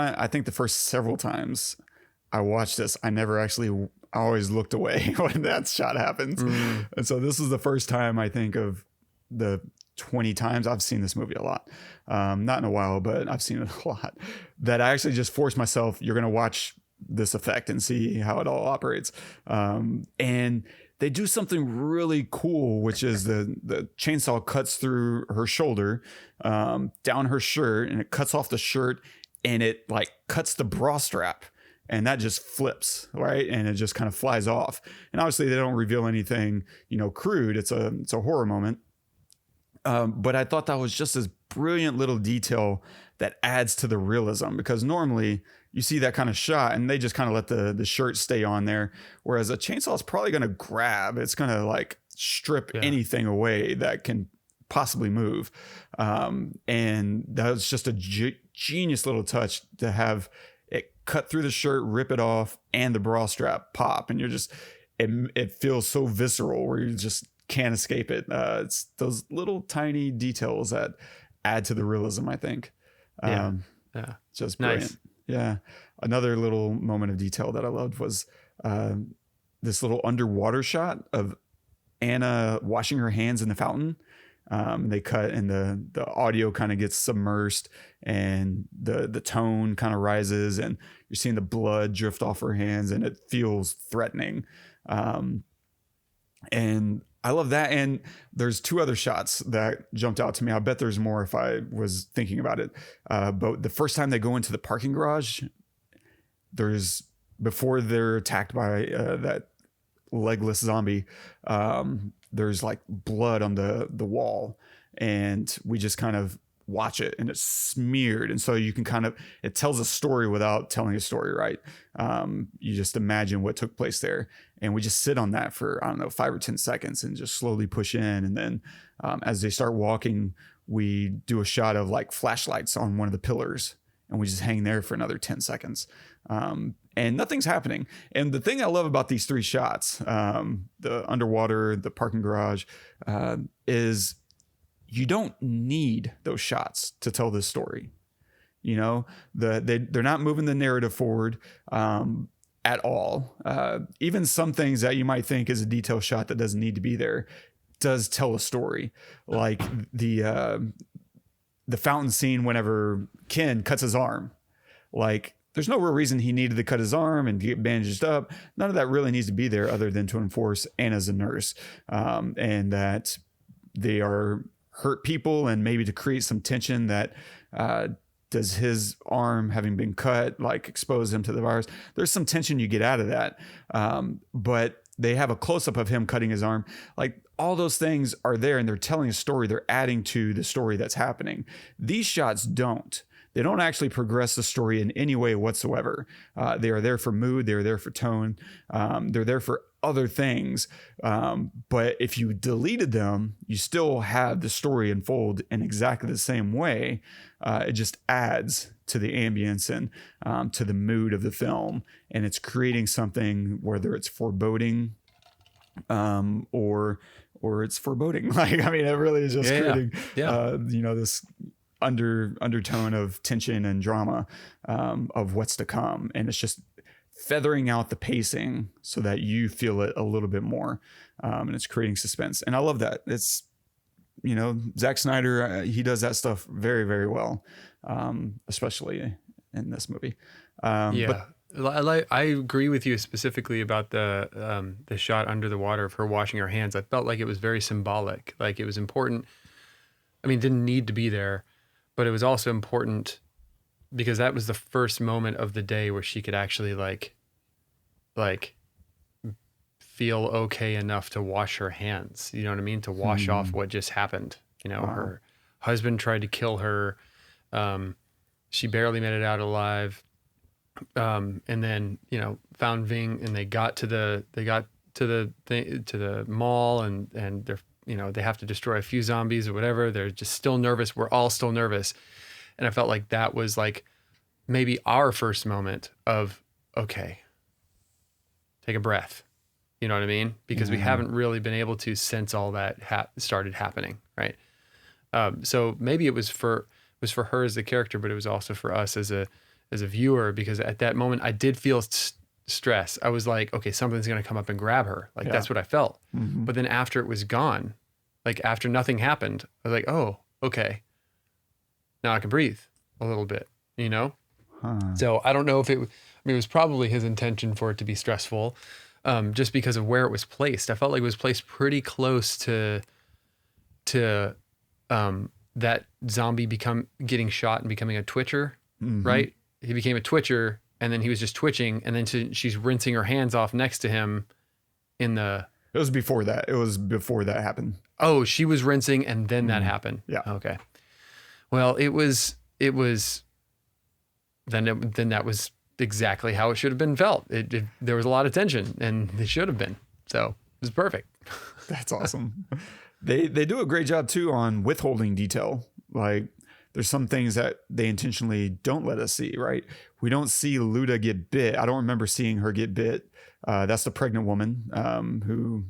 several times I watched this, I always looked away when that shot happens. And so this is the first time I think of the 20 times I've seen this movie a lot. Not in a while, but I've seen it a lot, that I actually just forced myself, you're going to watch this effect and see how it all operates. And they do something really cool, which is the chainsaw cuts through her shoulder, down her shirt, and it cuts off the shirt, and it like cuts the bra strap, and that just flips, right? And it just kind of flies off. And obviously they don't reveal anything, crude. It's a horror moment. But I thought that was just this brilliant little detail that adds to the realism, because normally you see that kind of shot and they just kind of let the shirt stay on there. Whereas a chainsaw is probably going to grab, it's going to like strip anything away that can possibly move. And that was just a genius little touch to have it cut through the shirt, rip it off, and the bra strap pop. And it feels so visceral where you just can't escape it. It's those little tiny details that add to the realism, I think. Just brilliant. Nice. Yeah. Another little moment of detail that I loved was this little underwater shot of Anna washing her hands in the fountain. They cut and the audio kind of gets submersed and the tone kind of rises and you're seeing the blood drift off her hands and it feels threatening. And I love that. And there's two other shots that jumped out to me. I bet there's more if I was thinking about it. But the first time they go into the parking garage, before they're attacked by that legless zombie, there's like blood on the wall, and we just kind of watch it and it's smeared. And so you can it tells a story without telling a story, right? You just imagine what took place there. And we just sit on that for, 5 or 10 seconds and just slowly push in. And then as they start walking, we do a shot of like flashlights on one of the pillars and we just hang there for another 10 seconds. And nothing's happening. And the thing I love about these three shots, the underwater, the parking garage, is you don't need those shots to tell this story. They're not moving the narrative forward at all. Even some things that you might think is a detail shot that doesn't need to be there does tell a story. Like the fountain scene whenever Ken cuts his arm. Like, there's no real reason he needed to cut his arm and get bandaged up. None of that really needs to be there other than to enforce Anna's a nurse, and that they are hurt people, and maybe to create some tension that does his arm having been cut like expose him to the virus. There's some tension you get out of that, but they have a close-up of him cutting his arm. Like, all those things are there, and they're telling a story. They're adding to the story that's happening. These shots don't. They don't actually progress the story in any way whatsoever. They are there for mood. They're there for tone. They're there for other things. But if you deleted them, you still have the story unfold in exactly the same way. It just adds to the ambience and to the mood of the film. And it's creating something, whether it's foreboding or it's foreboding. Like, I mean, it really is just creating, this undertone of tension and drama of what's to come. And it's just feathering out the pacing so that you feel it a little bit more. And it's creating suspense. And I love that. It's, Zack Snyder, he does that stuff very, very well, especially in this movie. But I agree with you specifically about the shot under the water of her washing her hands. I felt like it was very symbolic. Like, it was important. I mean, it didn't need to be there, but it was also important because that was the first moment of the day where she could actually like feel okay enough to wash her hands. You know what I mean? To wash off what just happened. Her husband tried to kill her. She barely made it out alive. And then, found Ving, and they got to the mall, and they're, they have to destroy a few zombies or whatever. They're just still nervous. We're all still nervous. And I felt like that was like maybe our first moment of, okay, take a breath. You know what I mean? Because we haven't really been able to sense all that started happening. Right. So maybe it was for her as the character, but it was also for us as a viewer, because at that moment I did feel stress. I was like, okay, something's going to come up and grab her. Like, that's what I felt. Mm-hmm. But then after it was gone, like after nothing happened, I was like, oh, okay, now I can breathe a little bit, So I don't know if it was probably his intention for it to be stressful, just because of where it was placed. I felt like it was placed pretty close to that zombie getting shot and becoming a twitcher, right? He became a twitcher, and then he was just twitching, and then she's rinsing her hands off next to him in the... It was before that. It was before that happened. Oh, she was rinsing, and then that happened. Yeah. Okay. Well, it was then that was exactly how it should have been felt. There was a lot of tension, and it should have been. So it was perfect. That's awesome. They do a great job too on withholding detail. Like, there's some things that they intentionally don't let us see, right? We don't see Luda get bit. I don't remember seeing her get bit. That's the pregnant woman who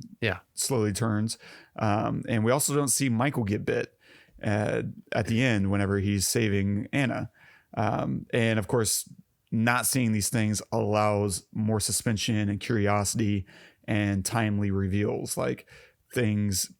slowly turns. And we also don't see Michael get bit at the end whenever he's saving Anna. And of course, not seeing these things allows more suspension and curiosity and timely reveals, like things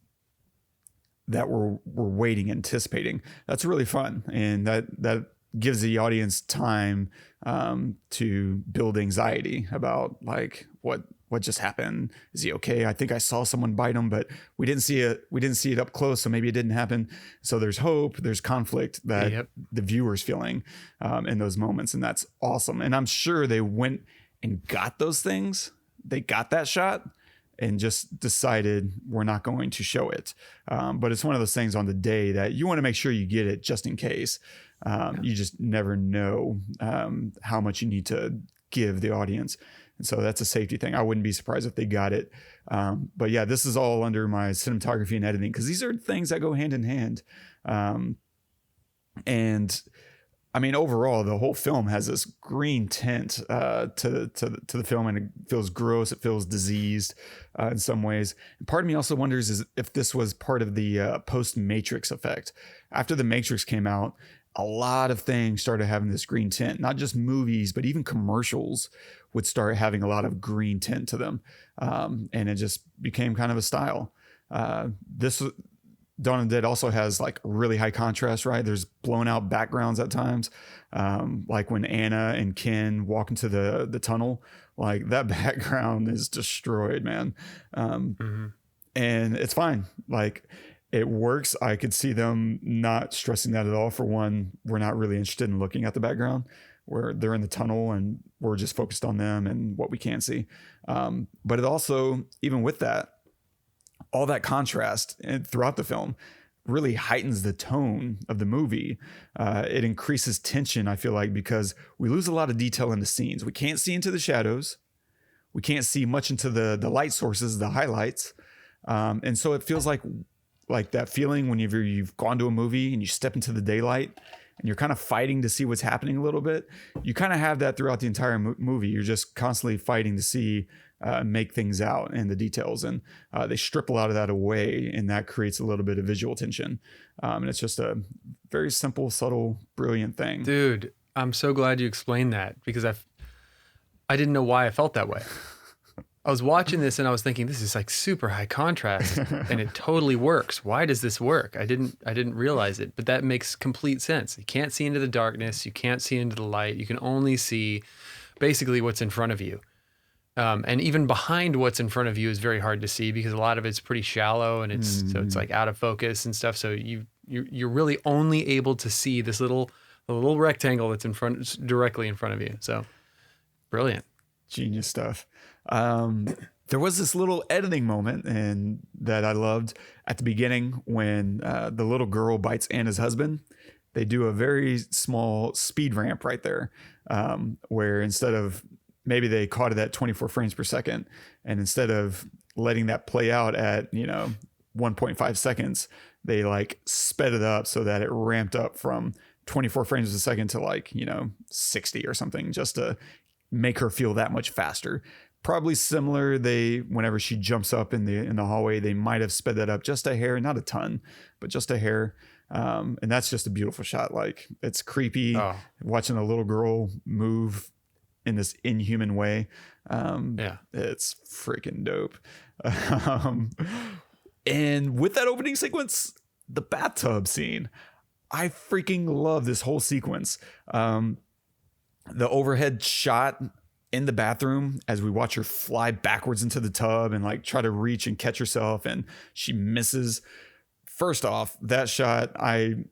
that we're waiting, anticipating. That's really fun. And that gives the audience time to build anxiety about like what just happened. Is he okay? I think I saw someone bite him, but we didn't see it. We didn't see it up close. So maybe it didn't happen. So there's hope, there's conflict that the viewer's feeling in those moments. And that's awesome. And I'm sure they went and got those things. They got that shot and just decided we're not going to show it. But it's one of those things on the day that you want to make sure you get it just in case. You just never know how much you need to give the audience. And so that's a safety thing. I wouldn't be surprised if they got it. But yeah, this is all under my cinematography and editing, because these are things that go hand in hand. And I mean, overall, the whole film has this green tint to the film, and it feels gross. It feels diseased in some ways. And part of me also wonders if this was part of the post-Matrix effect. After the Matrix came out, a lot of things started having this green tint. Not just movies, but even commercials would start having a lot of green tint to them, and it just became kind of a style. This Dawn of the Dead also has like really high contrast, right? There's blown out backgrounds at times. Like when Anna and Ken walk into the tunnel, like that background is destroyed, man. And it's fine. Like it works. I could see them not stressing that at all. For one, we're not really interested in looking at the background, where they're in the tunnel and we're just focused on them and what we can see. But it also, even with that, all that contrast throughout the film really heightens the tone of the movie. It increases tension, I feel like, because we lose a lot of detail in the scenes. We can't see into the shadows. We can't see much into the light sources, the highlights. And so it feels like that feeling when you've gone to a movie and you step into the daylight and you're kind of fighting to see what's happening a little bit. You kind of have that throughout the entire movie. You're just constantly fighting to see, make things out and the details. And they strip a lot of that away, and that creates a little bit of visual tension. And it's just a very simple, subtle, brilliant thing. Dude, I'm so glad you explained that, because I didn't know why I felt that way. I was watching this and I was thinking, this is like super high contrast and it totally works. Why does this work? I didn't realize it, but that makes complete sense. You can't see into the darkness. You can't see into the light. You can only see basically what's in front of you. And even behind what's in front of you is very hard to see, because a lot of it's pretty shallow and so it's like out of focus and stuff. So you're really only able to see this little rectangle that's directly in front of you. So brilliant. Genius stuff. There was this little editing moment and that I loved at the beginning when the little girl bites Anna's husband. They do a very small speed ramp right there, where instead of, maybe they caught it at 24 frames per second, and instead of letting that play out at 1.5 seconds, they like sped it up so that it ramped up from 24 frames a second to 60 or something, just to make her feel that much faster. Probably similar. Whenever she jumps up in the hallway, they might have sped that up just a hair, not a ton, but just a hair. And that's just a beautiful shot. Like, it's creepy watching a little girl move in this inhuman way. It's freaking dope. And with that opening sequence, the bathtub scene, I freaking love this whole sequence. The overhead shot in the bathroom as we watch her fly backwards into the tub and like try to reach and catch herself, and she misses. First off, that shot, I'm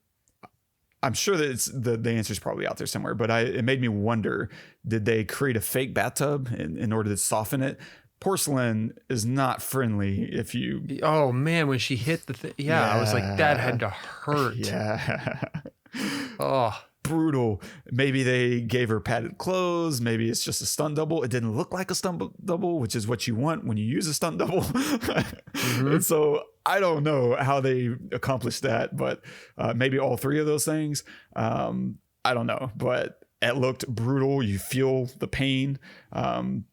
sure that it's the answer is probably out there somewhere, but it made me wonder, did they create a fake bathtub in order to soften it? Porcelain is not friendly if you... Oh man, when she hit the thing. Yeah, I was like, that had to hurt. Yeah. Oh, brutal. Maybe they gave her padded clothes. Maybe it's just a stunt double. It didn't look like a stunt double, which is what you want when you use a stunt double. And so I don't know how they accomplished that, but maybe all three of those things. I don't know, but it looked brutal. You feel the pain,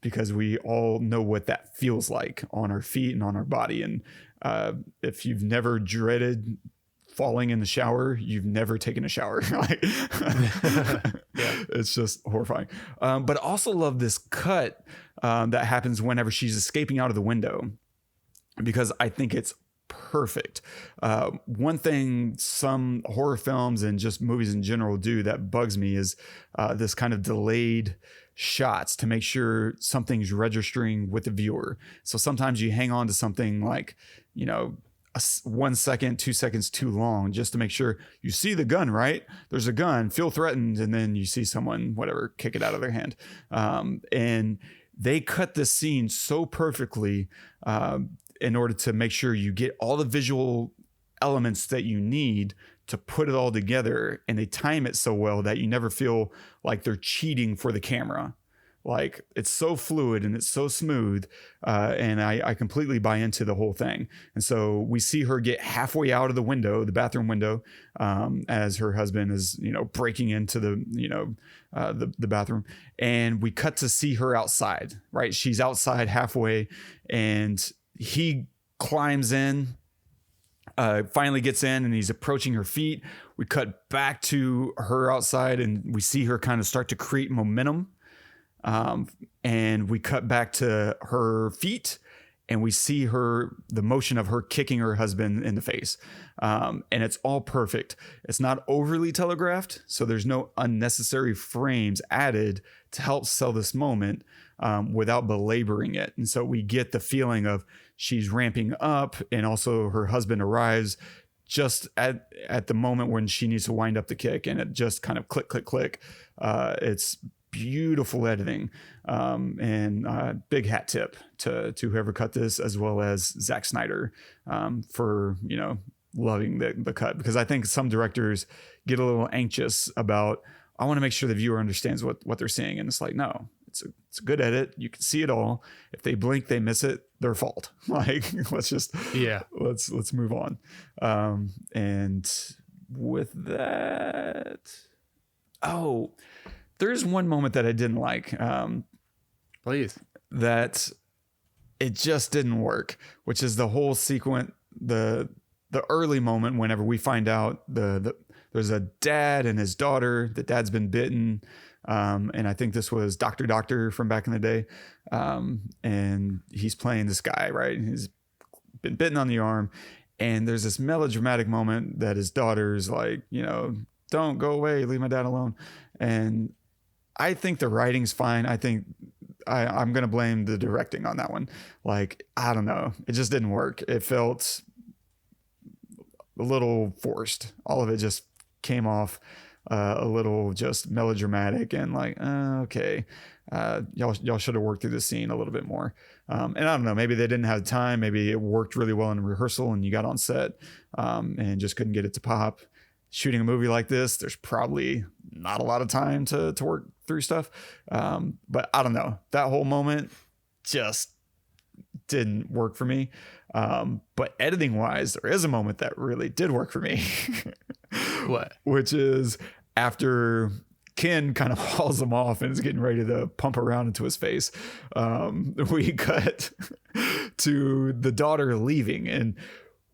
because we all know what that feels like on our feet and on our body. And if you've never dreaded falling in the shower, you've never taken a shower. It's just horrifying. But I also love this cut that happens whenever she's escaping out of the window, because I think it's perfect. One thing some horror films and just movies in general do that bugs me is this kind of delayed shots to make sure something's registering with the viewer. So sometimes you hang on to something like, 1 second, 2 seconds too long, just to make sure you see the gun, right? There's a gun, feel threatened, and then you see someone, whatever, kick it out of their hand. And they cut this scene so perfectly in order to make sure you get all the visual elements that you need to put it all together. And they time it so well that you never feel like they're cheating for the camera. Like, it's so fluid and it's so smooth. And I completely buy into the whole thing. And so we see her get halfway out of the window, the bathroom window, as her husband is, breaking into the bathroom. And we cut to see her outside, right? She's outside halfway, and he climbs in, finally gets in, and he's approaching her feet. We cut back to her outside, and we see her kind of start to create momentum. And we cut back to her feet, and we see the motion of her kicking her husband in the face. And it's all perfect. It's not overly telegraphed, so there's no unnecessary frames added to help sell this moment without belaboring it. And so we get the feeling of she's ramping up, and also her husband arrives just at the moment when she needs to wind up the kick, and it just kind of click, click, click. It's beautiful editing, and big hat tip to whoever cut this, as well as Zack Snyder, for loving the cut, because I think some directors get a little anxious about, I want to make sure the viewer understands what they're seeing, and it's like, no, it's a good edit. You can see it all. If they blink, they miss it, their fault. Like, let's move on. And with that, there's one moment that I didn't like. Please. That it just didn't work, which is the whole sequence, the early moment whenever we find out there's a dad and his daughter. The dad's been bitten. And I think this was Doctor from back in the day. And he's playing this guy, right? He's been bitten on the arm. And there's this melodramatic moment that his daughter's like, don't go away, leave my dad alone. And I think the writing's fine. I think I'm going to blame the directing on that one. Like, I don't know. It just didn't work. It felt a little forced. All of it just came off a little just melodramatic, and like, okay, y'all should have worked through the scene a little bit more. And I don't know, maybe they didn't have time. Maybe it worked really well in rehearsal and you got on set and just couldn't get it to pop. Shooting a movie like this, there's probably not a lot of time to work through stuff. But I don't know, that whole moment just didn't work for me. But editing wise, there is a moment that really did work for me. What? Which is after Ken kind of hauls him off and is getting ready to pump around into his face. We cut to the daughter leaving, and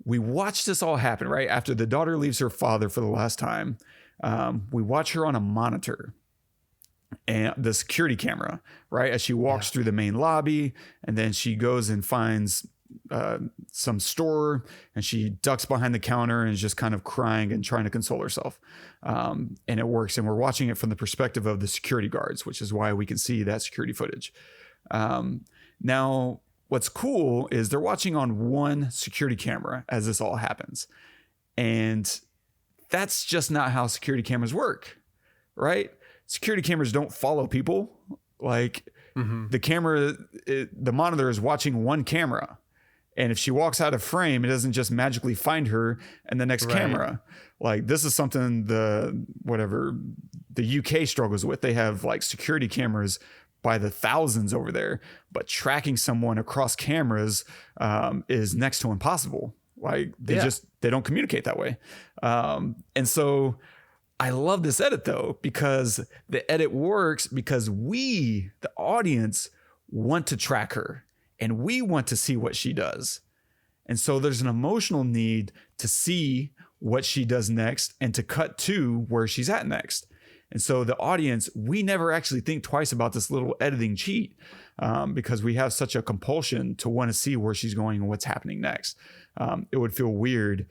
we watch this all happen, right? After the daughter leaves her father for the last time, we watch her on a monitor and the security camera, right? As she walks through the main lobby, and then she goes and finds some store, and she ducks behind the counter and is just kind of crying and trying to console herself. And it works. And we're watching it from the perspective of the security guards, which is why we can see that security footage. Now, what's cool is they're watching on one security camera as this all happens. And that's just not how security cameras work, right? Security cameras don't follow people. Like the camera, the monitor is watching one camera. And if she walks out of frame, it doesn't just magically find her and the next camera. Like, this is something the UK struggles with. They have like security cameras by the thousands over there, but tracking someone across cameras is next to impossible. Like, they don't communicate that way. And so I love this edit though, because the edit works because we, the audience, want to track her. And we want to see what she does. And so there's an emotional need to see what she does next and to cut to where she's at next. And so the audience, we never actually think twice about this little editing cheat because we have such a compulsion to want to see where she's going and what's happening next. It would feel weird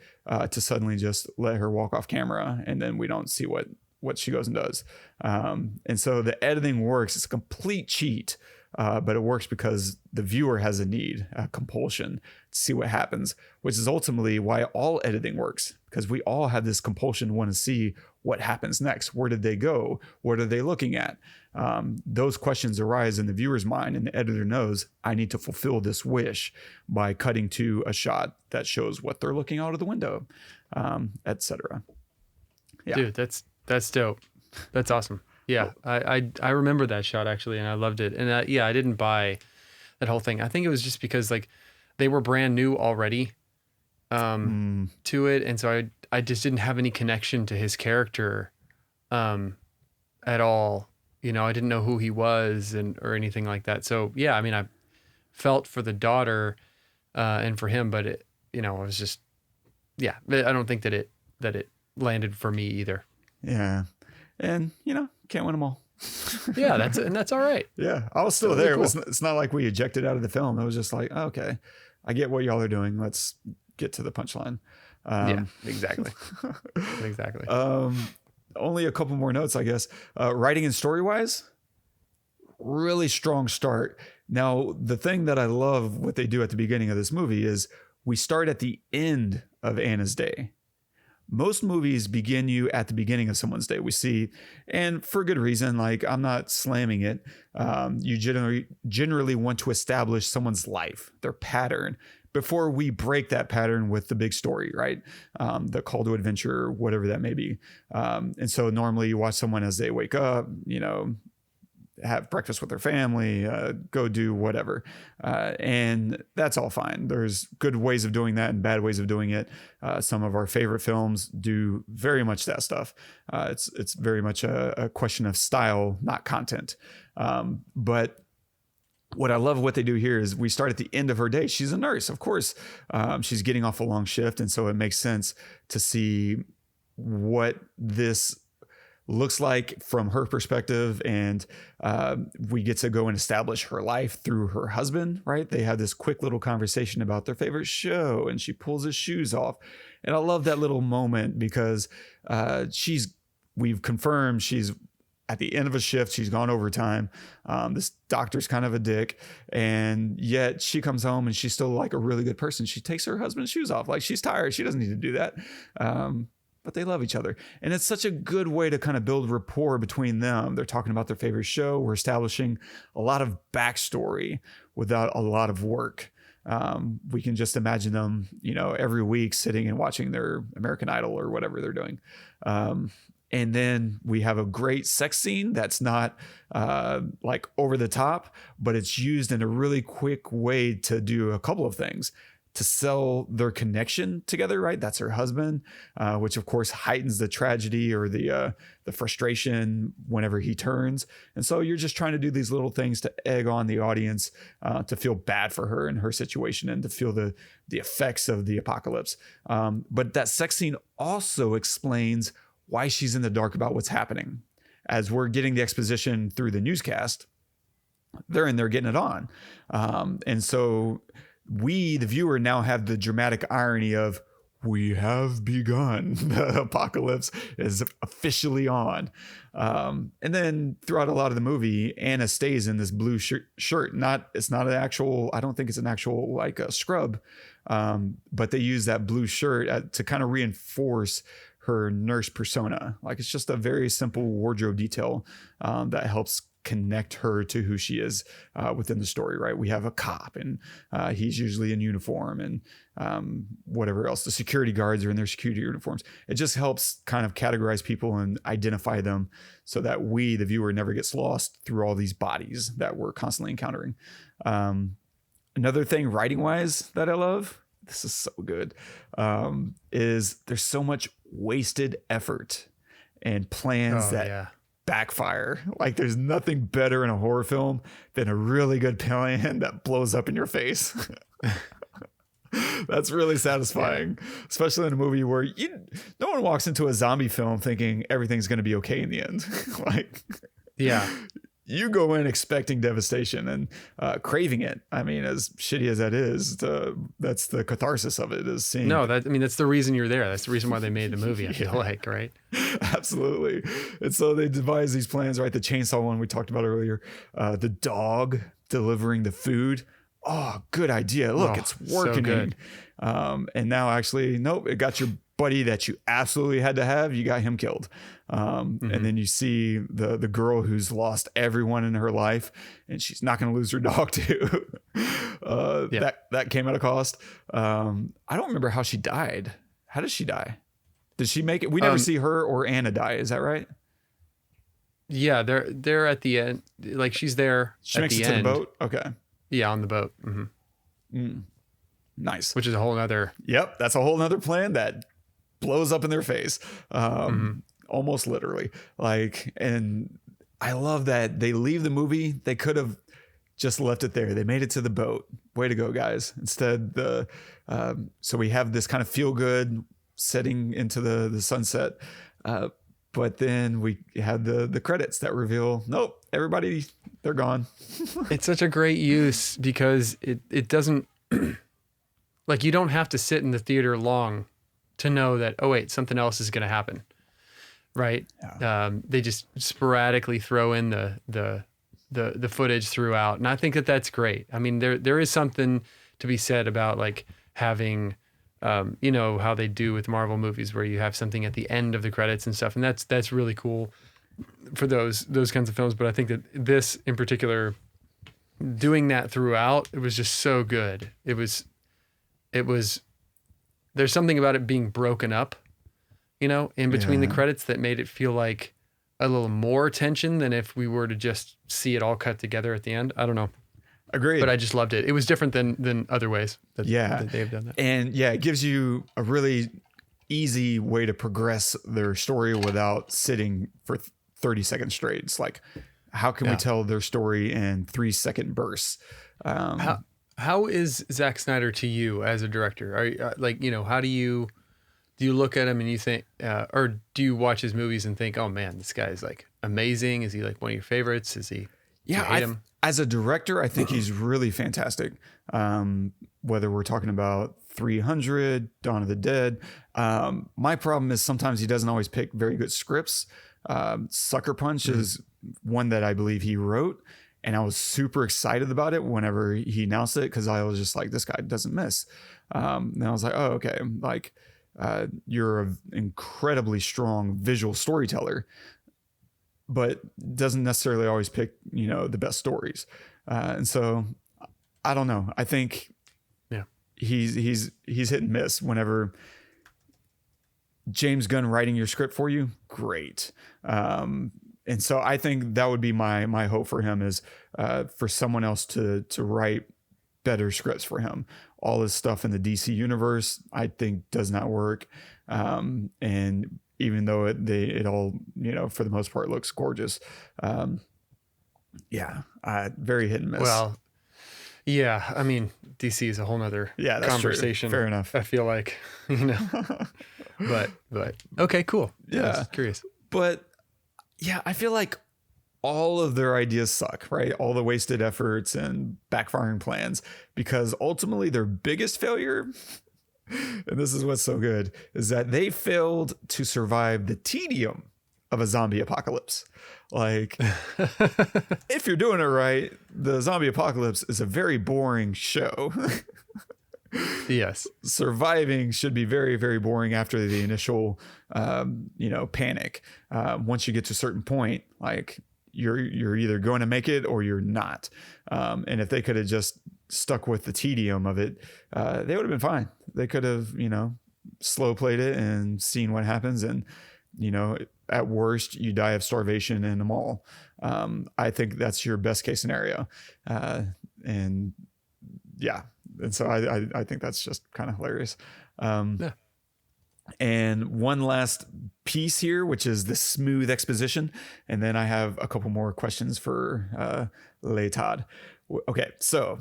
to suddenly just let her walk off camera and then we don't see what she goes and does. And so the editing works. It's a complete cheat. But it works because the viewer has a need, a compulsion to see what happens, which is ultimately why all editing works, because we all have this compulsion to want to see what happens next. Where did they go? What are they looking at? Those questions arise in the viewer's mind, and the editor knows, I need to fulfill this wish by cutting to a shot that shows what they're looking out of the window, etc. Yeah. Dude, that's dope. That's awesome. Yeah, I remember that shot actually, and I loved it. And I didn't buy that whole thing. I think it was just because like they were brand new already to it, and so I just didn't have any connection to his character at all. I didn't know who he was or anything like that. So yeah, I mean, I felt for the daughter and for him, but it was just I don't think that it landed for me either. Yeah. And, can't win them all. Yeah, that's all right. Yeah, I was still Totally there. cool. It's not like we ejected out of the film. It was just like, okay, I get what y'all are doing. Let's get to the punchline. Yeah, exactly. Exactly. Only a couple more notes, I guess. Writing and story wise, really strong start. Now, the thing that I love what they do at the beginning of this movie is we start at the end of Anna's day. Most movies begin you at the beginning of someone's day. We see, and for good reason, like I'm not slamming it. You generally want to establish someone's life, their pattern, before we break that pattern with the big story, right? The call to adventure, whatever that may be. And so normally you watch someone as they wake up, have breakfast with their family, go do whatever. And that's all fine. There's good ways of doing that and bad ways of doing it. Some of our favorite films do very much that stuff. It's very much a question of style, not content. But what I love what they do here is we start at the end of her day. She's a nurse, of course. She's getting off a long shift. And so it makes sense to see what this looks like from her perspective. And we get to go and establish her life through her husband, right? They have this quick little conversation about their favorite show and she pulls his shoes off. And I love that little moment because we've confirmed she's at the end of a shift. She's gone overtime. This doctor's kind of a dick. And yet she comes home and she's still like a really good person. She takes her husband's shoes off. Like she's tired. She doesn't need to do that. But they love each other. And it's such a good way to kind of build rapport between them. They're talking about their favorite show. We're establishing a lot of backstory without a lot of work. We can just imagine them, every week sitting and watching their American Idol or whatever they're doing. And then we have a great sex scene that's not like over the top, but it's used in a really quick way to do a couple of things. To sell their connection together, right? That's her husband, which of course heightens the tragedy or the frustration whenever he turns. And so you're just trying to do these little things to egg on the audience to feel bad for her and her situation and to feel the effects of the apocalypse. But that sex scene also explains why she's in the dark about what's happening. As we're getting the exposition through the newscast, they're in there getting it on. And so we, the viewer, now have the dramatic irony of we have begun. The apocalypse is officially on. And then throughout a lot of the movie, Anna stays in this blue shirt. It's not an actual, I don't think it's an actual like a scrub. But they use that blue shirt to kind of reinforce her nurse persona. Like it's just a very simple wardrobe detail that helps connect her to who she is within the story, right? We have a cop and he's usually in uniform and whatever else. The security guards are in their security uniforms. It just helps kind of categorize people and identify them so that we, the viewer, never gets lost through all these bodies that we're constantly encountering. Another thing writing wise that I love, this is so good, is there's so much wasted effort and plans backfire. Like there's nothing better in a horror film than a really good plan that blows up in your face. That's really satisfying, especially in a movie where no one walks into a zombie film thinking everything's going to be okay in the end. Like, yeah, you go in expecting devastation and craving it. I mean, as shitty as that is, that's the catharsis of it, is seeing. No, that's the reason you're there. That's the reason why they made the movie, I feel like, right? Absolutely. And so they devise these plans, right? The chainsaw one we talked about earlier, the dog delivering the food. Oh, good idea. Look, it's working. So good. And now actually, nope, it got your buddy that you absolutely had to have. You got him killed. And then you see the girl who's lost everyone in her life and she's not going to lose her dog too. That came at a cost. I don't remember how she died. How did she die? Did she make it? We never see her or Anna die. Is that right? Yeah, they're at the end. Like she's there. She at makes the it to end. the boat. Okay. Yeah, on the boat. Nice. Which is a whole nother. Yep, that's a whole nother plan that blows up in their face, almost literally. Like, and I love that they leave the movie. They could have just left it there. They made it to the boat. Way to go, guys. Instead, so we have this kind of feel good setting into the sunset. But then we had the credits that reveal, nope, everybody, they're gone. It's such a great use because it doesn't, like, you don't have to sit in the theater long to know that, oh wait, something else is going to happen. Right. Yeah. They just sporadically throw in the footage throughout. And I think that that's great. I mean, there is something to be said about like having, you know, how they do with Marvel movies where you have something at the end of the credits and stuff. And that's really cool for those kinds of films. But I think that this in particular, doing that throughout, it was just so good. It was, there's something about it being broken up, you know, in between the credits that made it feel like a little more tension than if we were to just see it all cut together at the end. I don't know. Agreed. But I just loved it. It was different than other ways that they've done that. And yeah, it gives you a really easy way to progress their story without sitting for 30 seconds straight. It's like, how can we tell their story in 3-second bursts? How is Zack Snyder to you as a director? Are you, like, you know, how do you look at him and you think, or do you watch his movies and think, oh man, this guy is like amazing? Is he like one of your favorites? Is he? Yeah, do you hate him? As a director, I think he's really fantastic. Whether we're talking about 300, Dawn of the Dead. My problem is sometimes he doesn't always pick very good scripts. Sucker Punch is one that I believe he wrote. And I was super excited about it whenever he announced it because I was just like, this guy doesn't miss. And I was like, oh, okay. Like, you're an incredibly strong visual storyteller, but doesn't necessarily always pick, you know, the best stories. And so I don't know. I think he's hit and miss whenever James Gunn writing your script for you. Great. And so I think that would be my hope for him is for someone else to write better scripts for him. All this stuff in the DC universe, I think does not work. And even though it all, you know, for the most part looks gorgeous. Very hit and miss. Well, yeah, I mean, DC is a whole nother conversation. True. Fair enough. I feel like, you know, but okay, cool. Yeah. I was curious. But yeah, I feel like all of their ideas suck, right? All the wasted efforts and backfiring plans, because ultimately their biggest failure, and this is what's so good, is that they failed to survive the tedium of a zombie apocalypse. Like, if you're doing it right, the zombie apocalypse is a very boring show. Yes. Surviving should be very, very boring after the initial, panic. Once you get to a certain point, like you're either going to make it or you're not. And if they could have just stuck with the tedium of it, they would have been fine. They could have, slow played it and seen what happens. And, at worst, you die of starvation in a mall. I think that's your best case scenario. And so I think that's just kind of hilarious. And one last piece here, which is the smooth exposition. And then I have a couple more questions for Todd. Okay, so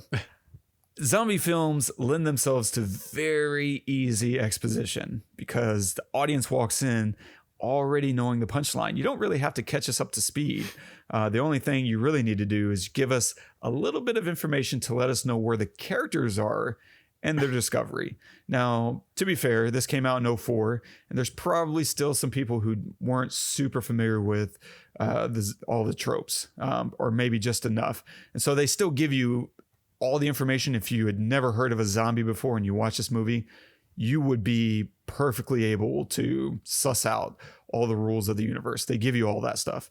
zombie films lend themselves to very easy exposition because the audience walks in already knowing the punchline. You don't really have to catch us up to speed. The only thing you really need to do is give us a little bit of information to let us know where the characters are and their discovery. Now, to be fair, this came out in 2004, and there's probably still some people who weren't super familiar with all the tropes, or maybe just enough. And so they still give you all the information. If you had never heard of a zombie before and you watch this movie, you would be perfectly able to suss out all the rules of the universe. They give you all that stuff.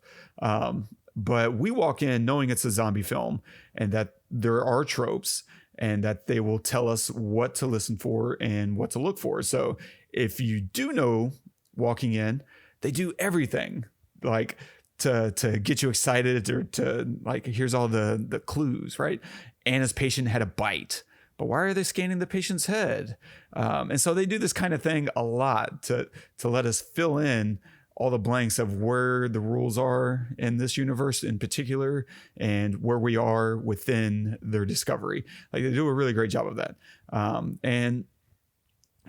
But we walk in knowing it's a zombie film and that there are tropes and that they will tell us what to listen for and what to look for. So if you do know walking in, they do everything like to get you excited or to like, here's all the clues, right? Anna's patient had a bite. But why are they scanning the patient's head? And so they do this kind of thing a lot to let us fill in all the blanks of where the rules are in this universe in particular and where we are within their discovery. Like they do a really great job of that. And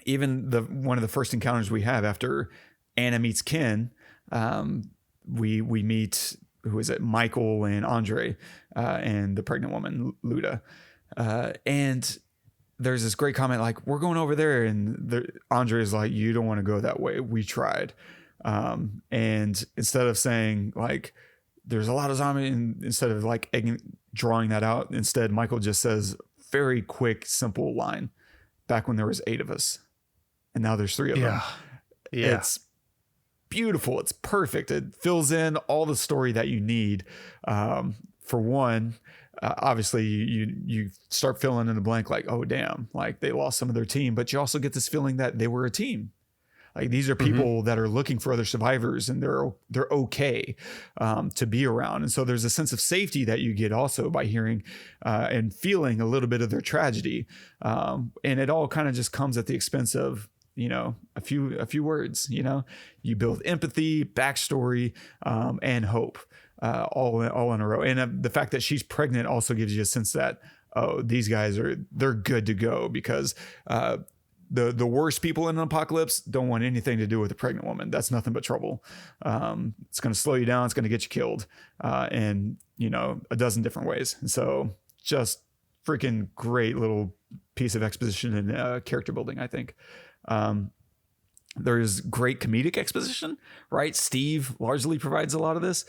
even one of the first encounters we have after Anna meets Ken, We meet, who is it, Michael and Andre, and the pregnant woman Luda, and there's this great comment like, we're going over there, and Andre is like, you don't want to go that way, we tried, and instead of saying like there's a lot of zombie, and instead of like drawing that out, instead Michael just says very quick simple line, back when there was 8 of us and now there's 3 of them. It's beautiful, it's perfect, it fills in all the story that you need. For one, obviously you start filling in the blank like, oh damn, like they lost some of their team, but you also get this feeling that they were a team. Like these are people that are looking for other survivors, and they're okay to be around. And so there's a sense of safety that you get also by hearing and feeling a little bit of their tragedy. And it all kind of just comes at the expense of, a few words. You build empathy, backstory, and hope, all in a row. And the fact that she's pregnant also gives you a sense that, oh, these guys they're good to go, because the worst people in an apocalypse don't want anything to do with a pregnant woman. That's nothing but trouble. It's going to slow you down. It's going to get you killed, in a dozen different ways. And so just freaking great little piece of exposition and character building, I think. There's great comedic exposition, right? Steve largely provides a lot of this.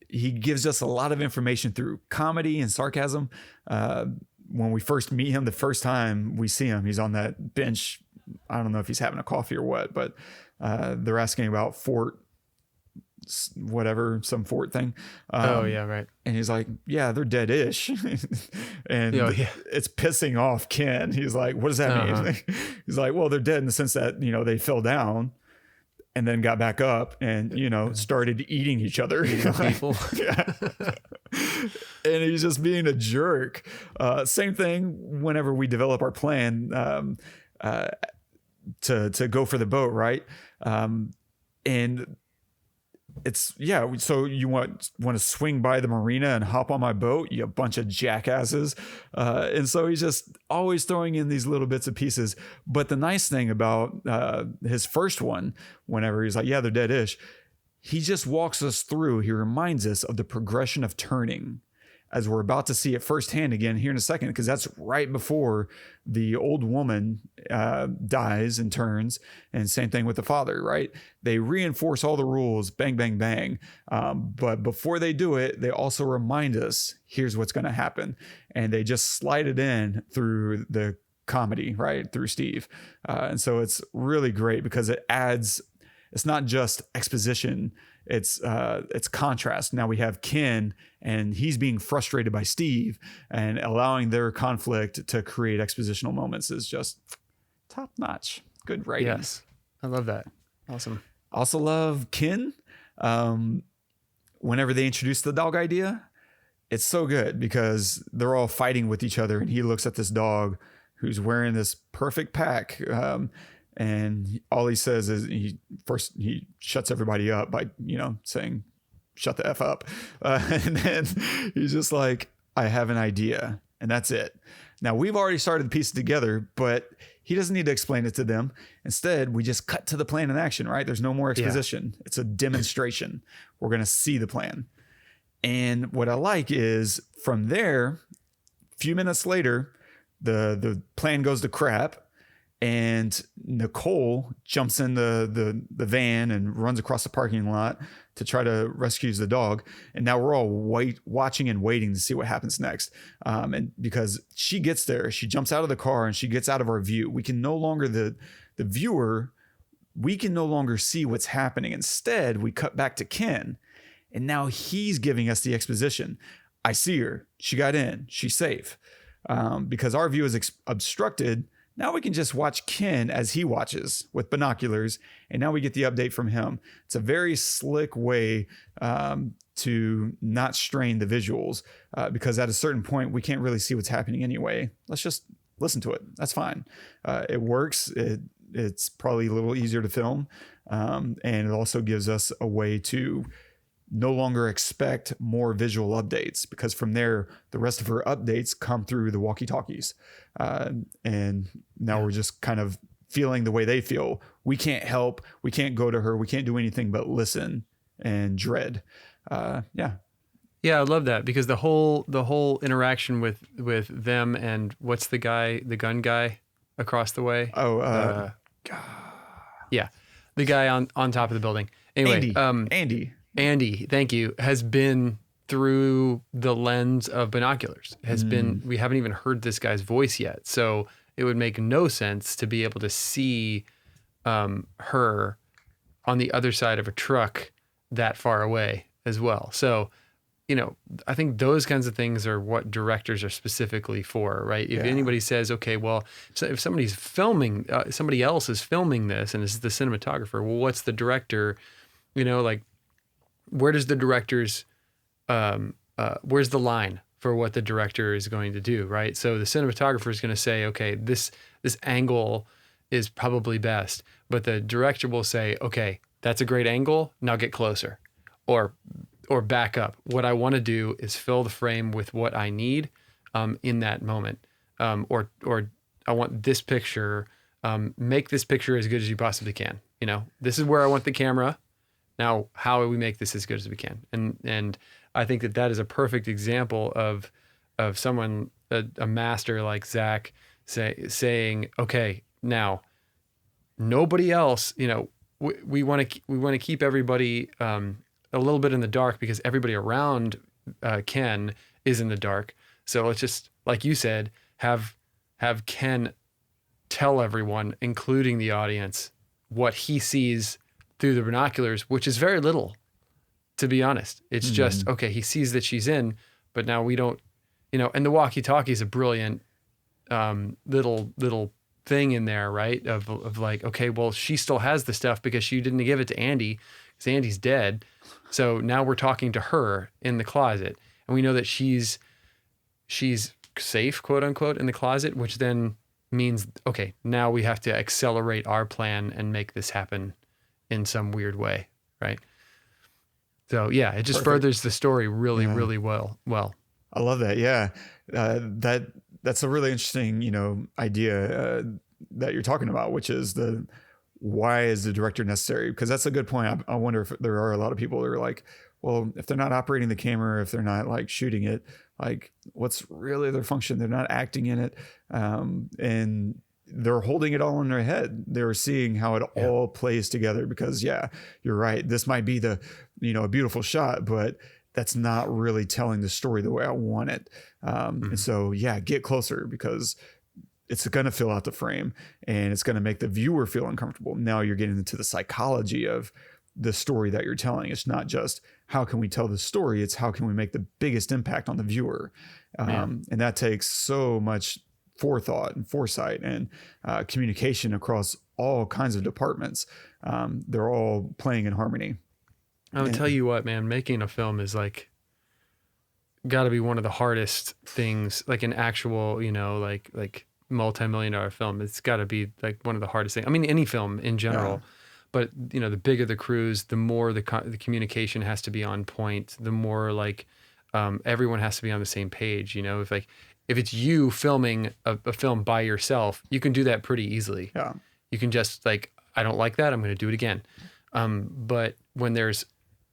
He gives us a lot of information through comedy and sarcasm. When we first meet him, the first time we see him, he's on that bench. I don't know if he's having a coffee or what, but they're asking about Fort, whatever, some fort thing. Right. And he's like, yeah, they're dead-ish. And it's pissing off Ken. He's like, what does that mean? He's like, well, they're dead in the sense that, they fell down and then got back up and, started eating each other. People. And he's just being a jerk. Same thing whenever we develop our plan to go for the boat, right? And it's, so you want to swing by the marina and hop on my boat, you bunch of jackasses. And so he's just always throwing in these little bits and pieces. But the nice thing about his first one, whenever he's like, yeah, they're dead-ish, he just walks us through. He reminds us of the progression of turning, as we're about to see it firsthand again here in a second, because that's right before the old woman dies and turns. And same thing with the father, right? They reinforce all the rules, bang, bang, bang. But before they do it, they also remind us, here's what's going to happen. And they just slide it in through the comedy, right? Through Steve. And so it's really great because it adds, it's not just exposition, it's contrast. Now we have Ken, and he's being frustrated by Steve, and allowing their conflict to create expositional moments is just top notch. Good writing. Yes, I love that. Awesome. Also love Ken. Whenever they introduce the dog idea, it's so good because they're all fighting with each other, and he looks at this dog who's wearing this perfect pack. And all he says is he shuts everybody up by, saying, shut the F up. And then he's just like, I have an idea. And that's it. Now, we've already started the pieces together, but he doesn't need to explain it to them. Instead, we just cut to the plan in action, right? There's no more exposition. Yeah. It's a demonstration. We're going to see the plan. And what I like is from there, a few minutes later, the plan goes to crap. And Nicole jumps in the van and runs across the parking lot to try to rescue the dog. And now we're all watching and waiting to see what happens next. And because she gets there, she jumps out of the car and she gets out of our view. We can no longer, the viewer, we can no longer see what's happening. Instead, we cut back to Ken, and now he's giving us the exposition. I see her. She got in. She's safe. Because our view is obstructed. Now we can just watch Ken as he watches with binoculars, and now we get the update from him. It's a very slick way to not strain the visuals because at a certain point, we can't really see what's happening anyway. Let's just listen to it. That's fine. It works. It's probably a little easier to film, and it also gives us a way to no longer expect more visual updates, because from there, the rest of her updates come through the walkie-talkies. And now we're just kind of feeling the way they feel. We can't help. We can't go to her. We can't do anything but listen and dread. Yeah. Yeah, I love that, because the whole interaction with them and what's the gun guy across the way? Yeah, the guy on top of the building. Anyway, Andy, thank you, has been through the lens of binoculars. We haven't even heard this guy's voice yet, so it would make no sense to be able to see her on the other side of a truck that far away as well. So, I think those kinds of things are what directors are specifically for, right? If anybody says, okay, well, so if somebody's filming, somebody else is filming this and is the cinematographer, well, what's the director, like, where does the director's, where's the line for what the director is going to do, right? So the cinematographer is going to say, okay, this angle is probably best, but the director will say, okay, that's a great angle, now get closer, or back up. What I want to do is fill the frame with what I need in that moment. Or I want this picture, make this picture as good as you possibly can. This is where I want the camera. Now, how do we make this as good as we can? And I think that is a perfect example of someone, a master like Zack, saying, okay, now nobody else, we want to keep everybody a little bit in the dark, because everybody around Ken is in the dark. So let's just, like you said, have Ken tell everyone, including the audience, what he sees through the binoculars, which is very little, to be honest. It's just, okay, he sees that she's in, but now we don't, and the walkie-talkie is a brilliant little thing in there, right? Of like, okay, well, she still has the stuff because she didn't give it to Andy, because Andy's dead. So now we're talking to her in the closet, and we know that she's safe, quote unquote, in the closet, which then means, okay, now we have to accelerate our plan and make this happen in some weird way, right? So yeah, it just furthers the story really, really well. I love that. Yeah. That's a really interesting, idea that you're talking about, which is why is the director necessary? Because that's a good point. I wonder if there are a lot of people that are like, well, if they're not operating the camera, if they're not like shooting it, like what's really their function? They're not acting in it. And they're holding it all in their head. They're seeing how it all plays together, because you're right. This might be a beautiful shot, but that's not really telling the story the way I want it. And so, get closer, because it's going to fill out the frame and it's going to make the viewer feel uncomfortable. Now you're getting into the psychology of the story that you're telling. It's not just how can we tell the story, it's how can we make the biggest impact on the viewer. And that takes so much forethought and foresight and communication across all kinds of departments. They're all playing in harmony. I would tell you what, man, making a film is like got to be one of the hardest things, like an actual, like multi-million-dollar film. It's got to be like one of the hardest things. I mean, any film in general, but the bigger the crews, the more the communication has to be on point, the more like everyone has to be on the same page. If it's you filming a film by yourself, you can do that pretty easily. Yeah. You can just like, I don't like that, I'm going to do it again. But when there's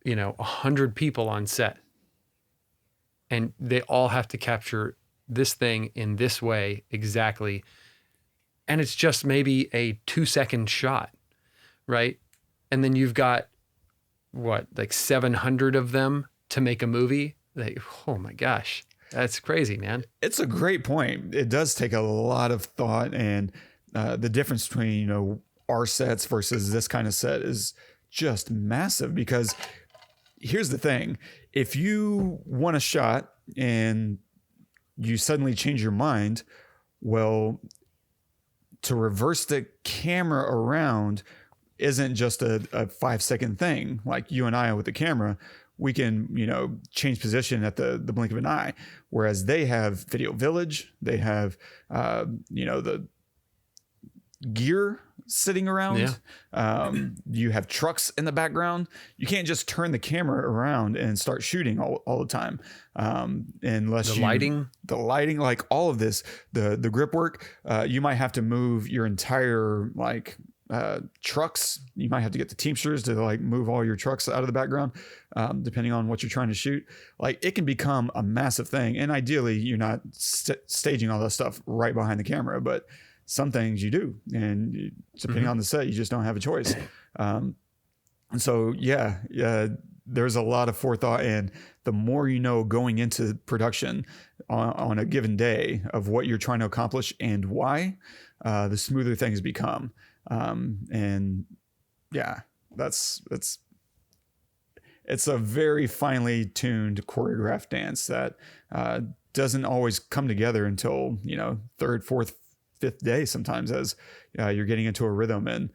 100 people on set and they all have to capture this thing in this way exactly, and it's just maybe a 2-second shot, right? And then you've got like 700 of them to make a movie. Like, oh my gosh, that's crazy, man. It's a great point. It does take a lot of thought, and the difference between our sets versus this kind of set is just massive, because here's the thing. If you want a shot and you suddenly change your mind, well, to reverse the camera around isn't just a 5-second thing. Like you and I with the camera, we can, change position at the blink of an eye. Whereas they have Video Village, they have, gear sitting around. Yeah. You have trucks in the background. You can't just turn the camera around and start shooting all the time. Unless The lighting, like all of this, the grip work, you might have to move your entire trucks. You might have to get the Teamsters to like move all your trucks out of the background, depending on what you're trying to shoot. Like it can become a massive thing. And ideally you're not staging all that stuff right behind the camera, but some things you do, and depending on the set, you just don't have a choice. And so, there's a lot of forethought, and the more you know going into production on a given day of what you're trying to accomplish and why, the smoother things become. It's a very finely tuned choreographed dance that doesn't always come together until, third, fourth, fifth day sometimes, as you're getting into a rhythm. And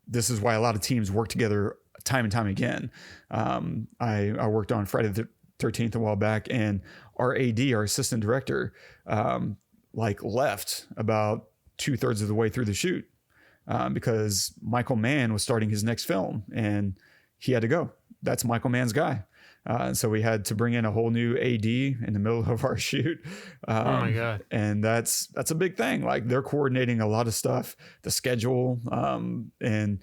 this is why a lot of teams work together time and time again. I worked on Friday the 13th a while back, and our AD, our assistant director, left about 2/3 of the way through the shoot because Michael Mann was starting his next film and he had to go. That's Michael Mann's guy. And so we had to bring in a whole new AD in the middle of our shoot. Oh my God. And that's a big thing. Like they're coordinating a lot of stuff, the schedule, and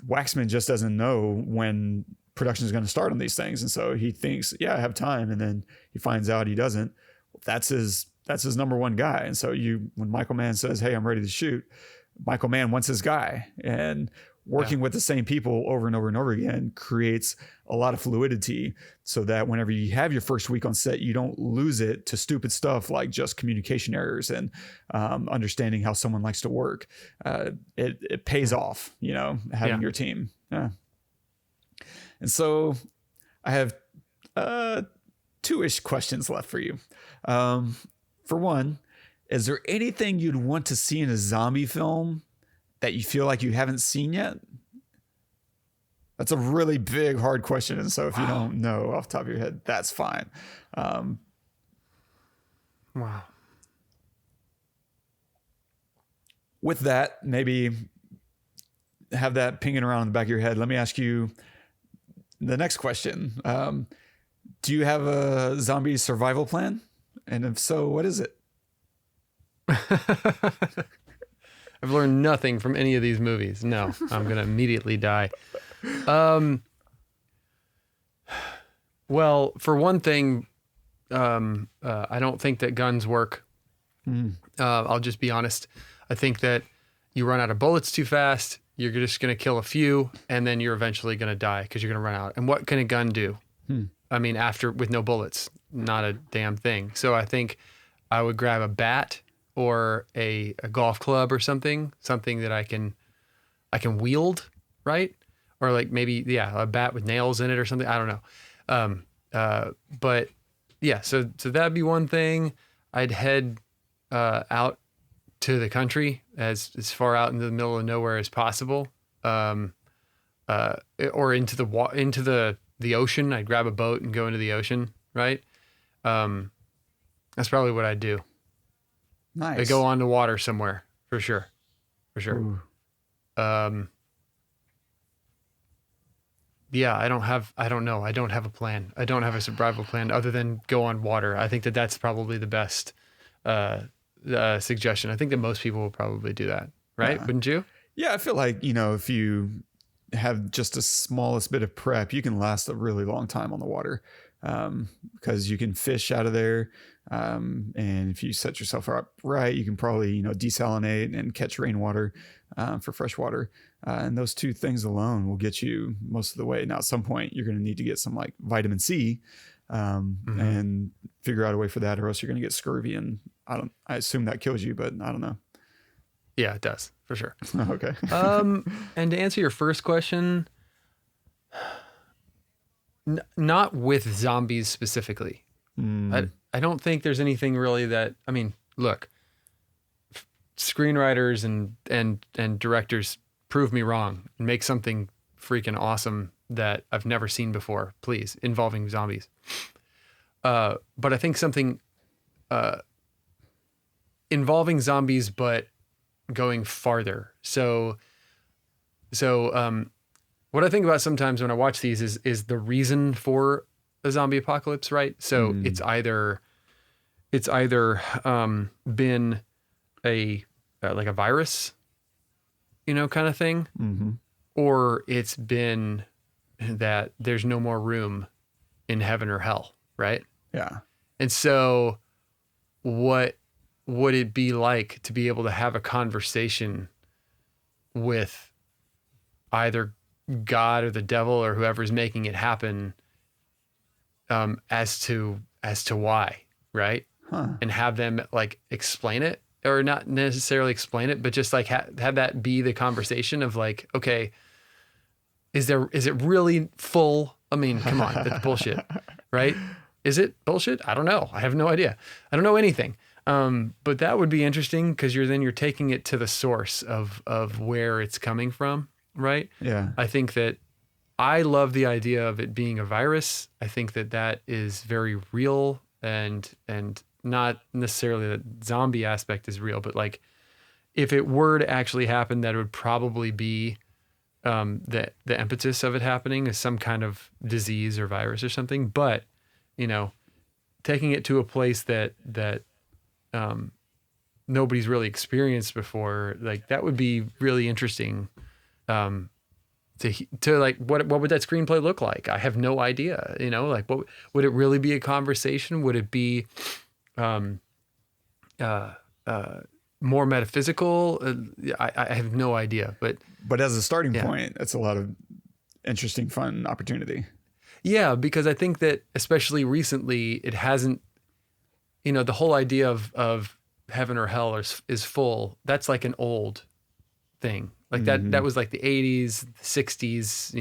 Waxman just doesn't know when production is going to start on these things. And so he thinks, I have time. And then he finds out he doesn't. That's his number one guy. And so when Michael Mann says, hey, I'm ready to shoot, Michael Mann wants his guy, and working with the same people over and over and over again creates a lot of fluidity, so that whenever you have your first week on set, you don't lose it to stupid stuff like just communication errors and understanding how someone likes to work. It pays off, having your team. Yeah. And so I have 2-ish questions left for you. For one, is there anything you'd want to see in a zombie film that you feel like you haven't seen yet? That's a really big, hard question. And so if you don't know off the top of your head, that's fine. Wow. With that, maybe have that pinging around in the back of your head. Let me ask you the next question. Do you have a zombie survival plan? And if so, what is it? I've learned nothing from any of these movies. No, I'm going to immediately die. Well, for one thing, I don't think that guns work. I'll just be honest. I think that you run out of bullets too fast. You're just going to kill a few, and then you're eventually going to die because you're going to run out. And what can a gun do? I mean, with no bullets, not a damn thing. So I think I would grab a bat or a golf club or something that I can wield, right? Or like maybe, a bat with nails in it or something. I don't know. But yeah, so that'd be one thing. I'd head out to the country as far out into the middle of nowhere as possible. Or into the ocean. I'd grab a boat and go into the ocean, right? That's probably what I'd do. Nice. I'd go on the water somewhere for sure. Ooh. Yeah, I don't know. I don't have a plan. I don't have a survival plan other than go on water. I think that's probably the best suggestion. I think that most people will probably do that, right? Yeah. Wouldn't you? Yeah, I feel like, if you have just the smallest bit of prep, you can last a really long time on the water, because you can fish out of there. And if you set yourself up right, you can probably, desalinate and catch rainwater for fresh water. And those two things alone will get you most of the way. Now, at some point, you're going to need to get some like vitamin C and figure out a way for that, or else you're going to get scurvy. And I assume that kills you, but I don't know. Yeah, it does for sure. Okay. And to answer your first question, not with zombies specifically. I don't think there's anything really that, look, screenwriters and directors prove me wrong and make something freaking awesome that I've never seen before, please, involving zombies. But I think something involving zombies, but going farther. So what I think about sometimes when I watch these is the reason for a zombie apocalypse, right? So it's either been a like a virus, kind of thing, or it's been that there's no more room in heaven or hell, right? Yeah. And so what would it be like to be able to have a conversation with either God or the devil or whoever's making it happen, as to why, right? And have them like explain it, or not necessarily explain it, but just like have that be the conversation of like, okay, is it really full? I mean, come on, that's bullshit, right? Is it bullshit? I don't know. I have no idea. I don't know anything. But that would be interesting because you're taking it to the source of where it's coming from, right? Yeah. I think that I love the idea of it being a virus. I think that is very real and not necessarily the zombie aspect is real, but like if it were to actually happen, that would probably be the impetus of it happening is some kind of disease or virus or something. But taking it to a place that nobody's really experienced before, like that would be really interesting. To like, what would that screenplay look like? I have no idea. Like, what would it really be? A conversation? Would it be more metaphysical? I have no idea. But as a starting point, it's a lot of interesting, fun opportunity. Yeah, because I think that especially recently, it hasn't. The whole idea of heaven or hell is full. That's like an old thing. Like that was like the 80s, the 60s,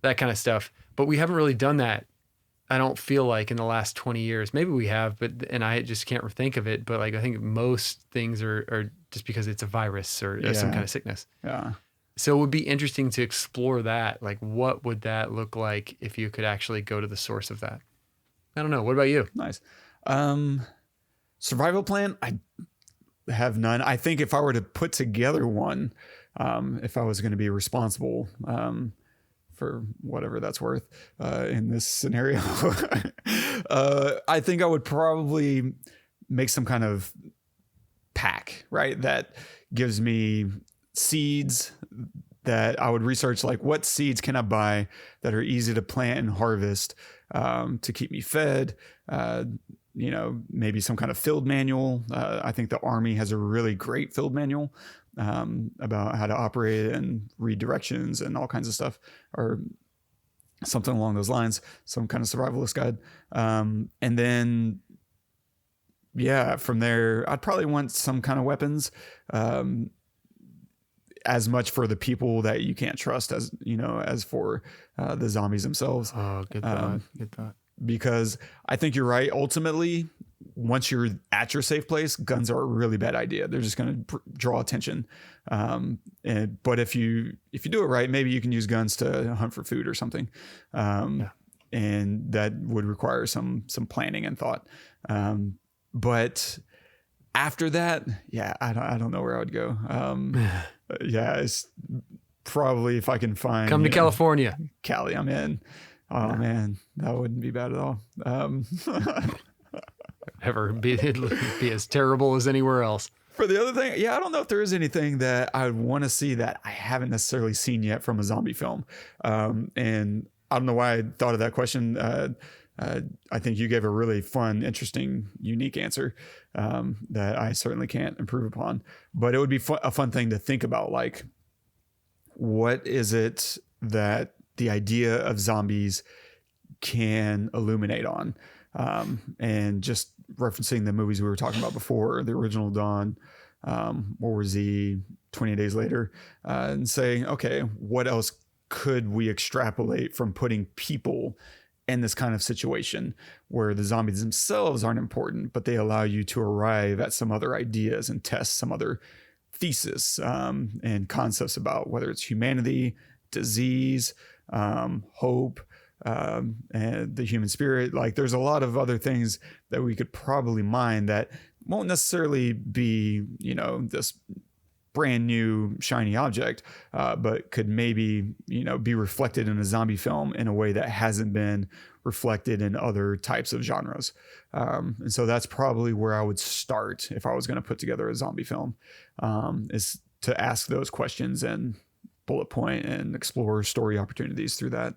that kind of stuff. But we haven't really done that. I don't feel like in the last 20 years. Maybe we have, and I just can't think of it. But like I think most things are just because it's a virus or some kind of sickness. Yeah. So it would be interesting to explore that. Like, what would that look like if you could actually go to the source of that? I don't know. What about you? Nice. Survival plan? I have none. I think if I were to put together one, if I was going to be responsible for whatever that's worth in this scenario, I think I would probably make some kind of pack, right? That gives me seeds that I would research, like what seeds can I buy that are easy to plant and harvest to keep me fed. Maybe some kind of field manual. I think the Army has a really great field manual about how to operate and read directions and all kinds of stuff, or something along those lines, some kind of survivalist guide. And then, from there, I'd probably want some kind of weapons, as much for the people that you can't trust as for the zombies themselves. Oh, good thought. Good thought. Because I think you're right. Ultimately, once you're at your safe place, guns are a really bad idea. They're just going to draw attention. But if you do it right, maybe you can use guns to hunt for food or something. And that would require some planning and thought. But after that, I don't know where I would go. It's probably if I can find come to California. Cali, I'm in. Oh man, that wouldn't be bad at all. It'd be as terrible as anywhere else. For the other thing, I don't know if there is anything that I would want to see that I haven't necessarily seen yet from a zombie film. And I don't know why I thought of that question. I think you gave a really fun, interesting, unique answer that I certainly can't improve upon. But it would be a fun thing to think about, like, what is it that the idea of zombies can illuminate on? And just referencing the movies we were talking about before, the original Dawn, World War Z, 28 Days Later, and saying, okay, what else could we extrapolate from putting people in this kind of situation where the zombies themselves aren't important, but they allow you to arrive at some other ideas and test some other thesis and concepts about whether it's humanity, disease, hope, and the human spirit. Like, there's a lot of other things that we could probably mine that won't necessarily be, you know, this brand new shiny object, but could maybe, you know, be reflected in a zombie film in a way that hasn't been reflected in other types of genres. And so that's probably where I would start if I was going to put together a zombie film, is to ask those questions and bullet point and explore story opportunities through that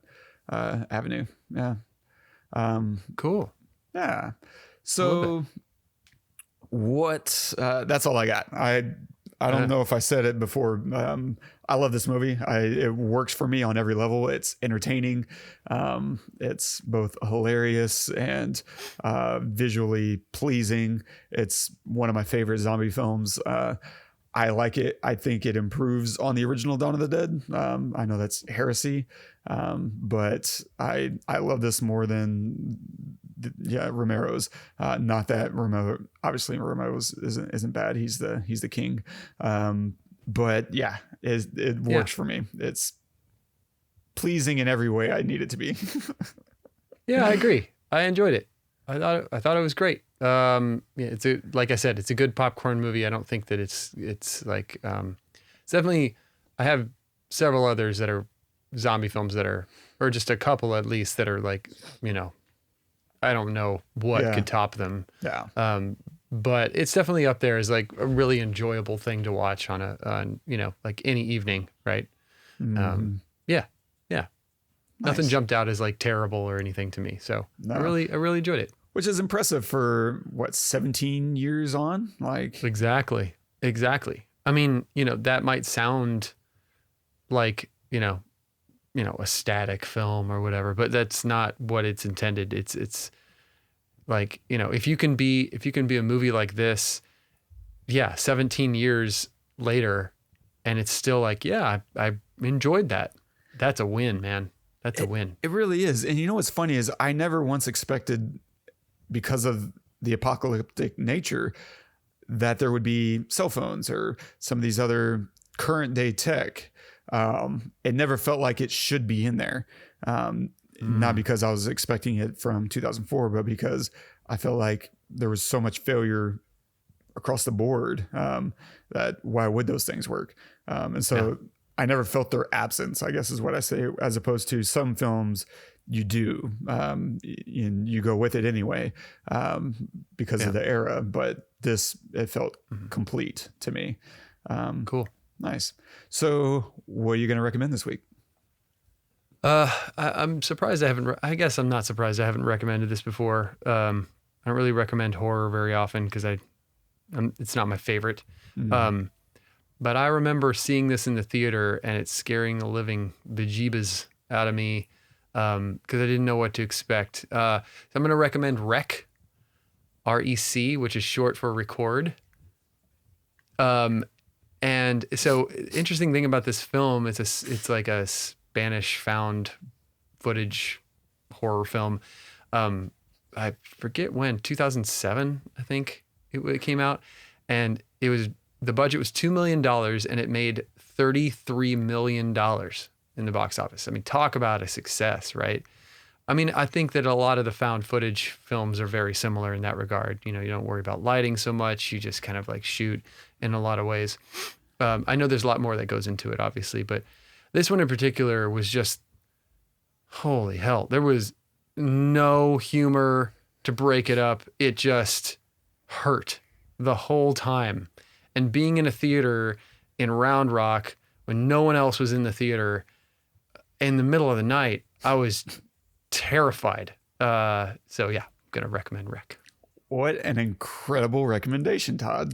avenue. Yeah. Cool. Yeah. So that's all I got. I don't know if I said it before. I love this movie. It works for me on every level. It's entertaining. It's both hilarious and visually pleasing. It's one of my favorite zombie films. I like it. I think it improves on the original Dawn of the Dead. I know that's heresy, but I love this more than Romero's. Not that Romero, obviously Romero's isn't bad. He's the king. But yeah, it works for me. It's pleasing in every way I need it to be. Yeah, I agree. I enjoyed it. I thought it was great. Yeah, like I said, it's a good popcorn movie. I don't think that it's like, it's definitely, I have several others that are zombie films that are, or just a couple at least that are like, you know, I don't know what could top them. Yeah. But it's definitely up there as like a really enjoyable thing to watch on you know, like any evening. Right. Yeah. Nice. Nothing jumped out as like terrible or anything to me. So I really enjoyed it. Which is impressive for 17 years on? Like Exactly. I mean, you know, that might sound like, you know, a static film or whatever, but that's not what it's intended. It's like, you know, if you can be a movie like this, 17 years later, and it's still like, I enjoyed that. That's a win, man. That's a win. It really is. And you know what's funny is I never once expected, because of the apocalyptic nature, that there would be cell phones or some of these other current day tech. It never felt like it should be in there. Not because I was expecting it from 2004, but because I felt like there was so much failure across the board, that why would those things work? And so I never felt their absence, I guess is what I say, as opposed to some films you do, and you go with it anyway, because of the era. But it felt complete to me. Cool. Nice. So what are you going to recommend this week? I'm surprised I guess I'm not surprised I haven't recommended this before. I don't really recommend horror very often because it's not my favorite. But I remember seeing this in the theater and it's scaring the living bejeebas out of me, because I didn't know what to expect. So I'm going to recommend Rec, REC, which is short for record. And so interesting thing about this film, it's like a Spanish found footage horror film. I forget when, 2007, I think it came out, and the budget was $2 million and it made $33 million in the box office. I mean, talk about a success, right? I mean, I think that a lot of the found footage films are very similar in that regard. You know, you don't worry about lighting so much. You just kind of like shoot in a lot of ways. I know there's a lot more that goes into it, obviously, but this one in particular was just, holy hell. There was no humor to break it up. It just hurt the whole time. And being in a theater in Round Rock when no one else was in the theater in the middle of the night, I was terrified. So yeah, I'm going to recommend Rec. What an incredible recommendation, Todd.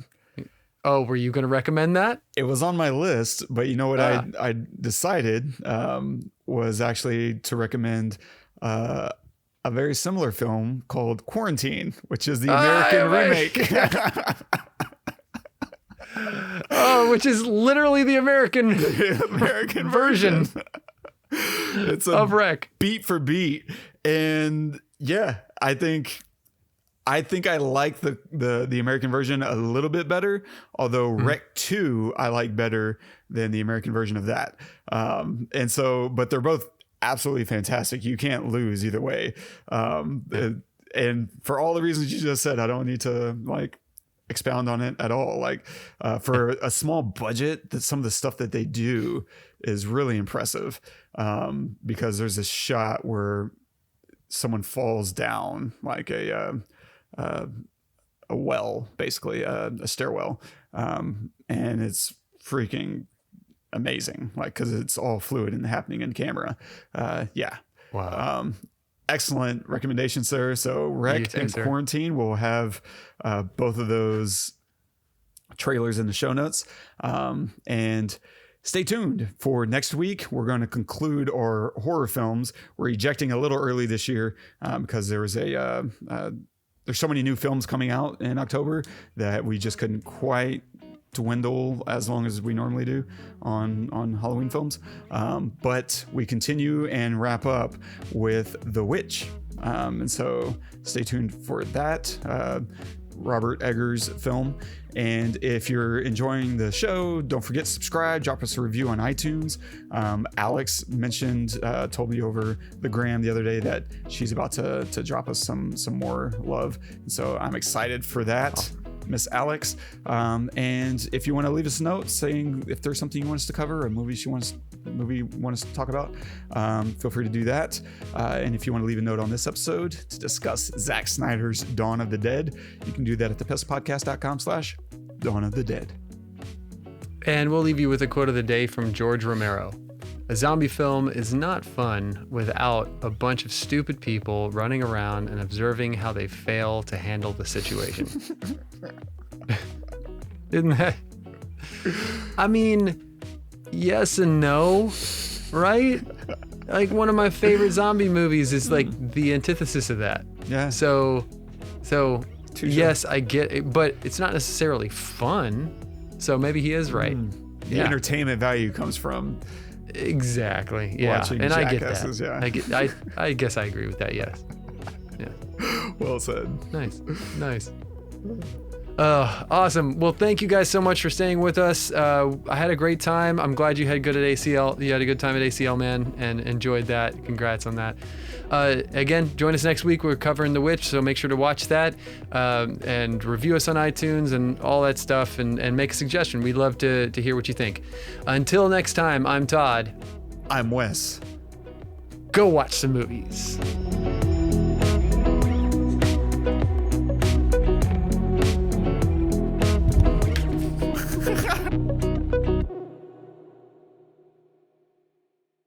Oh, were you going to recommend that? It was on my list, but you know what I decided was actually to recommend a very similar film called Quarantine, which is the American remake. Which is literally the American version. It's of Rec, beat for beat. And yeah, I think I like the American version a little bit better, although Rec 2 I like better than the American version of that. And so, but they're both absolutely fantastic. You can't lose either way. And for all the reasons you just said, I don't need to like expound on it at all. Like for a small budget, that some of the stuff that they do is really impressive, because there's this shot where someone falls down like a well, basically a stairwell, and it's freaking amazing, like because it's all fluid and happening in camera. Wow. Excellent recommendations, sir. So Rec and Quarantine will have both of those trailers in the show notes, and stay tuned for next week. We're going to conclude our horror films. We're ejecting a little early this year because there was there's so many new films coming out in October that we just couldn't quite dwindle as long as we normally do on Halloween films. But we continue and wrap up with The Witch. And so stay tuned for that. Robert Eggers film. And if you're enjoying the show, don't forget to subscribe, drop us a review on iTunes. Alex told me over the gram the other day that she's about to drop us some more love. And so I'm excited for that, Miss Alex. And if you want to leave us a note saying if there's something you want us to cover, a movie you want us to talk about, feel free to do that. And if you want to leave a note on this episode to discuss Zack Snyder's Dawn of the Dead, you can do that at thepestlepodcast.com/Dawn of the Dead. And we'll leave you with a quote of the day from George Romero. A zombie film is not fun without a bunch of stupid people running around and observing how they fail to handle the situation. Isn't that? I mean, yes and no, right? Like one of my favorite zombie movies is like the antithesis of that. Yeah. So yes, I get it, but it's not necessarily fun. So maybe he is right. The entertainment value comes from exactly. Yeah. watching And I get jackasses, that. yeah. I guess I agree with that. Yes. Yeah. Well said. Nice. Awesome. Well, thank you guys so much for staying with us. I had a great time. I'm glad you had good at ACL. You had a good time at ACL, man, and enjoyed that. Congrats on that. Again, join us next week. We're covering The Witch, so make sure to watch that and review us on iTunes and all that stuff, and make a suggestion. We'd love to hear what you think. Until next time, I'm Todd. I'm Wes. Go watch some movies.